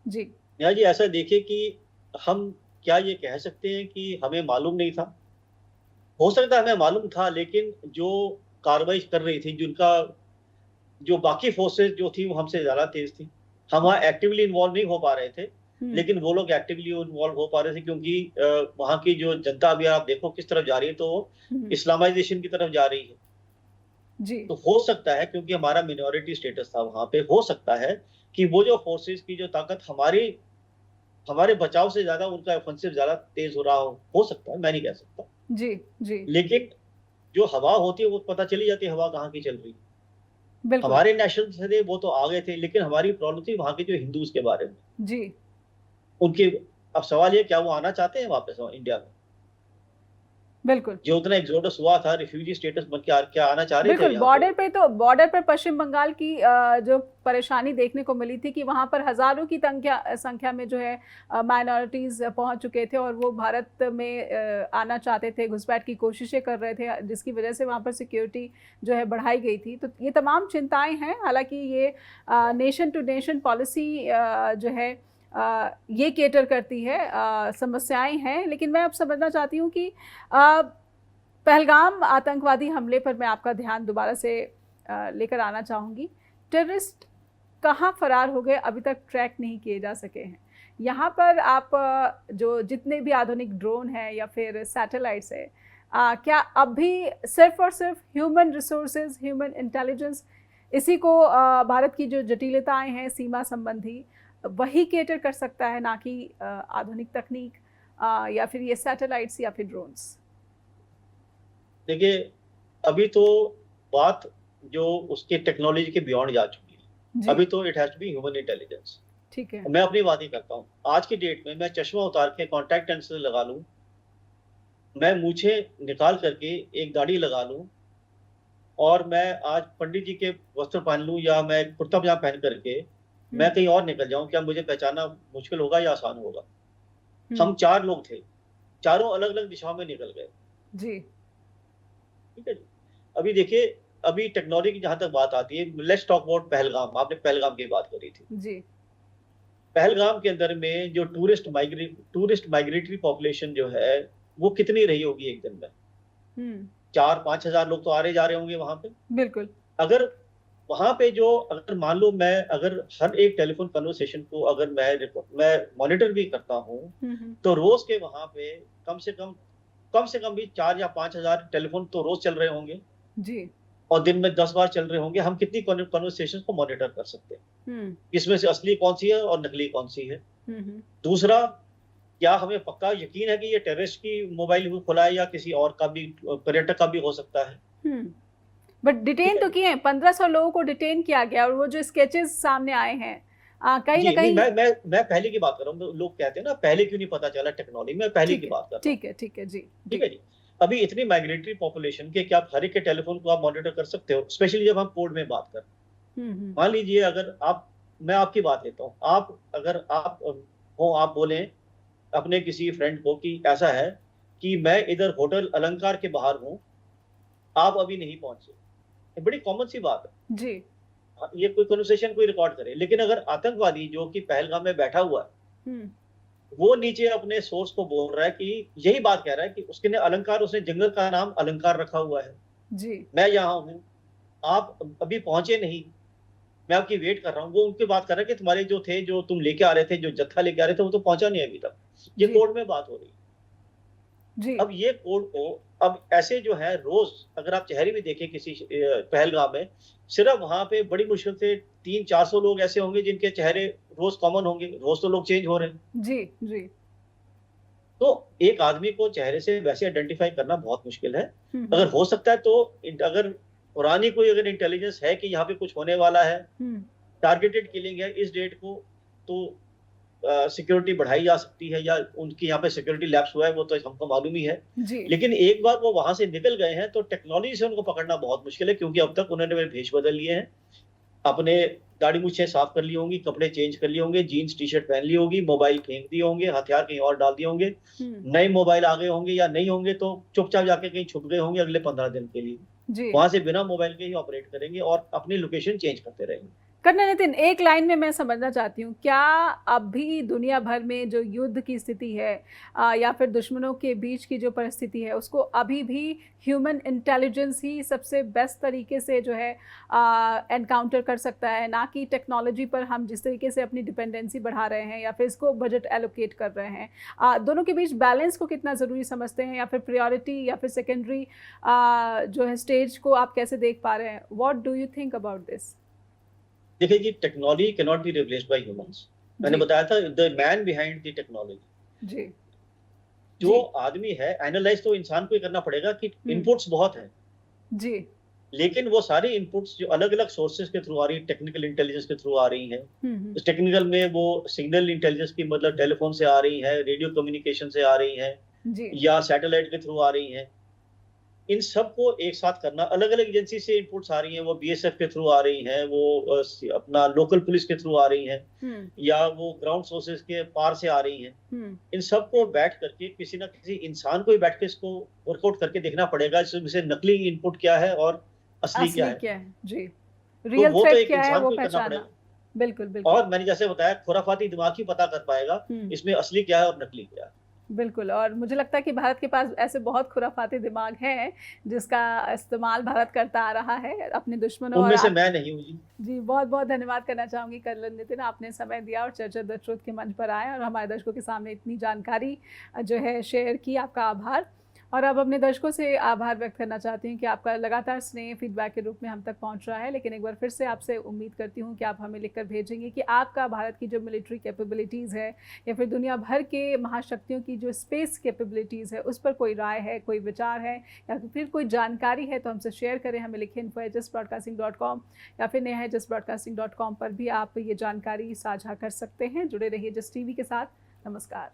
जी नेहा जी, ऐसा देखिए कि हम क्या ये कह सकते हैं कि हमें मालूम नहीं था? हो सकता है हमें मालूम था, लेकिन जो कार्रवाई कर रही थी, जिनका जो बाकी फोर्सेस जो थी वो हमसे ज्यादा तेज थी। हम वहाँ एक्टिवली इन्वॉल्व नहीं हो पा रहे थे, लेकिन वो लोग एक्टिवली इन्वॉल्व हो पा रहे थे, क्योंकि वहाँ की जो जनता अभी आप देखो किस तरफ जा रही है, तो इस्लामाइजेशन की तरफ जा रही है। जी तो हो सकता है, क्योंकि हमारा मिनोरिटी स्टेटस था वहां पे, हो सकता है कि वो जो फोर्सेस की जो ताकत हमारे बचाव से ज्यादा उनका ऑफेंसिव ज्यादा तेज हो सकता है, मैं नहीं कह सकता। जी जी लेकिन जो हवा होती है वो पता चली जाती है हवा कहाँ की चल रही है। बिल्कुल। हमारे नेशनल थे वो तो आ गए थे, लेकिन हमारी प्रॉब्लम थी वहां के जो हिंदूज के बारे में। जी उनके, अब सवाल ये, क्या वो आना चाहते हैं वापस इंडिया में? बिल्कुल। जो उतना एग्जोडस हुआ था, रिफ्यूजी स्टेटस बन के क्या आना चाह रहे थे बिल्कुल, यहाँ पे? बॉर्डर पे तो, बॉर्डर पर पश्चिम बंगाल की जो परेशानी देखने को मिली थी कि वहाँ पर हज़ारों की संख्या में जो है माइनॉरिटीज़ पहुँच चुके थे और वो भारत में आना चाहते थे, घुसपैठ की कोशिशें कर रहे थे, जिसकी वजह से वहाँ पर सिक्योरिटी जो है बढ़ाई गई थी। तो ये तमाम चिंताएं हैं। हालांकि ये नेशन टू नेशन पॉलिसी जो है ये केटर करती है, समस्याएं हैं, लेकिन मैं अब समझना चाहती हूँ कि पहलगाम आतंकवादी हमले पर मैं आपका ध्यान दोबारा से लेकर आना चाहूँगी। टेररिस्ट कहाँ फरार हो गए, अभी तक ट्रैक नहीं किए जा सके हैं। यहाँ पर आप जो जितने भी आधुनिक ड्रोन हैं या फिर सैटेलाइट्स है, क्या अब भी सिर्फ और सिर्फ ह्यूमन रिसोर्सेज, ह्यूमन इंटेलिजेंस, इसी को भारत की जो जटिलताएं हैं सीमा संबंधी, वही केटर कर सकता है, ना कि आधुनिक तकनीक या फिर ये सैटेलाइट्स या फिर ड्रोन्स? देखिए, अभी तो बात जो उसके टेक्नोलॉजी के बियॉन्ड जा चुकी है। अभी तो it has to be human intelligence. ठीक है। मैं अपनी बात ही करता हूँ। आज की डेट में मैं चश्मा उतार के कॉन्टैक्ट लेंस लगा लूं, मैं मूछे निकाल करके एक दाढ़ी लगा लूं, और मैं आज पंडित जी के वस्त्र पहन लूं या मैं कुर्ता पजामा पहन करके मैं कहीं और निकल जाऊं, क्या मुझे पहचानना मुश्किल होगा या आसान होगा? हम 4 लोग थे, चारों अलग अलग दिशाओं में निकल गए। जी ठीक है जी। अभी देखिए, अभी टेक्नोलॉजी की जहां तक बात आती है, लेट्स टॉक अबाउट पहलगाम। आपने पहलगाम की बात करी थी। जी पहलगाम के अंदर में जो टूरिस्ट माइग्रेटरी पॉपुलेशन जो है वो कितनी रही होगी एक दिन में? 4-5 हजार लोग तो आ रहे जा रहे होंगे वहां पे। बिल्कुल। अगर वहां पे जो, अगर मान लो मैं अगर हर एक टेलीफोन कन्वर्सेशन को अगर मैं मॉनिटर भी करता हूँ, तो रोज के वहां पे कम से कम भी 4 या 5 हजार टेलीफोन तो रोज चल रहे होंगे। जी और दिन में 10 बार चल रहे होंगे, हम कितनी कन्वर्सेशन को मॉनिटर कर सकते हैं, इसमें से असली कौन सी है और नकली कौन सी है। दूसरा, क्या हमें पक्का यकीन है कि ये टेररिस्ट की मोबाइल खुला है या किसी और का भी, पर्यटक का भी हो सकता है। बट डिटेन तो किए हैं, 1500 लोगों को डिटेन किया गया, और वो जो स्केचेस सामने आए हैं कहीं ना कहीं। मैं पहले की बात कर रहा हूँ, लोग कहते हैं ना पहले क्यों नहीं पता चला टेक्नोलॉजी में, पहले की बात कर रहा हूँ। ठीक है जी, ठीक है जी। अभी इतनी माइग्रेटरी पॉपुलेशन के क्या हर एक के टेलीफोन को आप मॉनिटर कर सकते हो, स्पेशली जब हम कोड में बात कर। मान लीजिए अगर आप, मैं आपकी बात लेता हूँ, आप अगर आप बोले अपने किसी फ्रेंड को कि ऐसा है कि मैं इधर होटल अलंकार के बाहर हूँ, आप अभी नहीं पहुंचे, ये बड़ी कॉमन सी बात है जी। ये कोई कन्वर्सेशन कोई रिकॉर्ड करे। लेकिन अगर आतंकवादी जो कि पहलगाम में बैठा हुआ है, वो नीचे अपने सोर्स को बोल रहा है कि यही बात कह रहा है कि उसके अलंकार, उसने जंगल का नाम अलंकार रखा हुआ है जी, मैं यहाँ हूँ, आप अभी पहुंचे नहीं, मैं आपकी वेट कर रहा हूँ। वो उनकी बात कर रहा है कि तुम्हारे जो थे, जो तुम लेके आ रहे थे, जो जत्था लेके आ रहे थे, वो तो पहुंचा नहीं अभी तक। ये कोर्ट में बात हो रही है जी। अब ये कोर्ट को, अब ऐसे जो है रोज अगर आप चेहरे में देखें किसी पहलगाम में, सिर्फ वहां पे बड़ी मुश्किल से 300-400 लोग ऐसे होंगे जिनके चेहरे रोज कॉमन होंगे, रोज तो लोग चेंज हो रहे हैं। जी जी। तो एक आदमी को चेहरे से वैसे आइडेंटिफाई करना बहुत मुश्किल है। अगर हो सकता है तो, अगर पुरानी कोई अगर इंटेलिजेंस है कि यहाँ पे कुछ होने वाला है, टारगेटेड किलिंग है इस डेट को, तो सिक्योरिटी बढ़ाई जा सकती है, या उनकी यहाँ पे सिक्योरिटी लैप्स हुआ है वो तो हमको मालूम ही है जी। लेकिन एक बार वो वहां से निकल गए हैं तो टेक्नोलॉजी से उनको पकड़ना बहुत मुश्किल है, क्योंकि अब तक उन्होंने मेरे भेष बदल लिए हैं, अपने दाढ़ी मूछें साफ कर ली होंगी, कपड़े चेंज कर लिए होंगे, जीन्स टी शर्ट पहन ली होगी, मोबाइल फेंक दिए होंगे, हथियार कहीं और डाल दिए होंगे, नए मोबाइल आ गए होंगे या नहीं होंगे तो चुपचाप जाके कहीं छुप गए होंगे अगले 15 दिन के लिए, वहां से बिना मोबाइल के ही ऑपरेट करेंगे और अपनी लोकेशन चेंज करते रहेंगे। करना नितिन, एक लाइन में मैं समझना चाहती हूँ, क्या अभी दुनिया भर में जो युद्ध की स्थिति है या फिर दुश्मनों के बीच की जो परिस्थिति है, उसको अभी भी ह्यूमन इंटेलिजेंस ही सबसे बेस्ट तरीके से जो है एनकाउंटर कर सकता है, ना कि टेक्नोलॉजी पर हम जिस तरीके से अपनी डिपेंडेंसी बढ़ा रहे हैं या फिर इसको बजट एलोकेट कर रहे हैं? दोनों के बीच बैलेंस को कितना ज़रूरी समझते हैं, या फिर प्रायोरिटी या फिर सेकेंडरी जो है स्टेज को आप कैसे देख पा रहे हैं? What do you think about this? देखिए जी, technology can not be replaced by humans. मैंने बताया था the man behind the technology. जी। जो आदमी है, एनालाइज तो इंसान को ही करना पड़ेगा कि इनपुट्स बहुत हैं जी, लेकिन वो सारी इनपुट्स जो अलग अलग सोर्सेज के थ्रू आ रही है, टेक्निकल इंटेलिजेंस के थ्रू आ रही हैं, इस टेक्निकल में वो सिग्नल इंटेलिजेंस की मतलब टेलीफोन से आ रही है, रेडियो कम्युनिकेशन से आ रही है, या सैटेलाइट के थ्रू आ रही है, इन सब को एक साथ करना, अलग अलग एजेंसी से इनपुट्स आ रही हैं, वो बीएसएफ के थ्रू आ रही हैं, वो अपना लोकल पुलिस के थ्रू आ रही हैं, या वो ग्राउंड सोर्सेज के पार से आ रही हैं। इन सब को बैठ करके किसी ना किसी इंसान को ही बैठ के इसको वर्कआउट करके देखना पड़ेगा, इसमें नकली इनपुट क्या है और असली क्या है। जी, रियल तो थ्रेट क्या है वो पहचानना। बिल्कुल बिल्कुल। और मैंने जैसे बताया, खुराफाती दिमाग ही पता कर पाएगा इसमें असली क्या है और नकली क्या है। बिल्कुल, और मुझे लगता है कि भारत के पास ऐसे बहुत खुराफाती दिमाग हैं जिसका इस्तेमाल भारत करता आ रहा है अपने दुश्मनों, उनमें से मैं नहीं हूँ जी। बहुत बहुत धन्यवाद करना चाहूँगी कर्नल नितिन, आपने समय दिया और चर्चा द ट्रुथ के मंच पर आए और हमारे दर्शकों के सामने इतनी जानकारी जो है शेयर की, आपका आभार। और अब अपने दर्शकों से आभार व्यक्त करना चाहती हूँ कि आपका लगातार स्नेह फीडबैक के रूप में हम तक पहुँच रहा है, लेकिन एक बार फिर से आपसे उम्मीद करती हूँ कि आप हमें लिखकर भेजेंगे कि आपका भारत की जो मिलिट्री कैपेबिलिटीज़ है या फिर दुनिया भर के महाशक्तियों की जो स्पेस कैपेबिलिटीज़ है उस पर कोई राय है, कोई विचार है या फिर कोई जानकारी है तो हमसे शेयर करें। हमें लिखें info@justbroadcasting.com या फिर neha@justbroadcasting.com पर भी आप ये जानकारी साझा कर सकते हैं। जुड़े रहिए जस्ट टीवी के साथ। नमस्कार।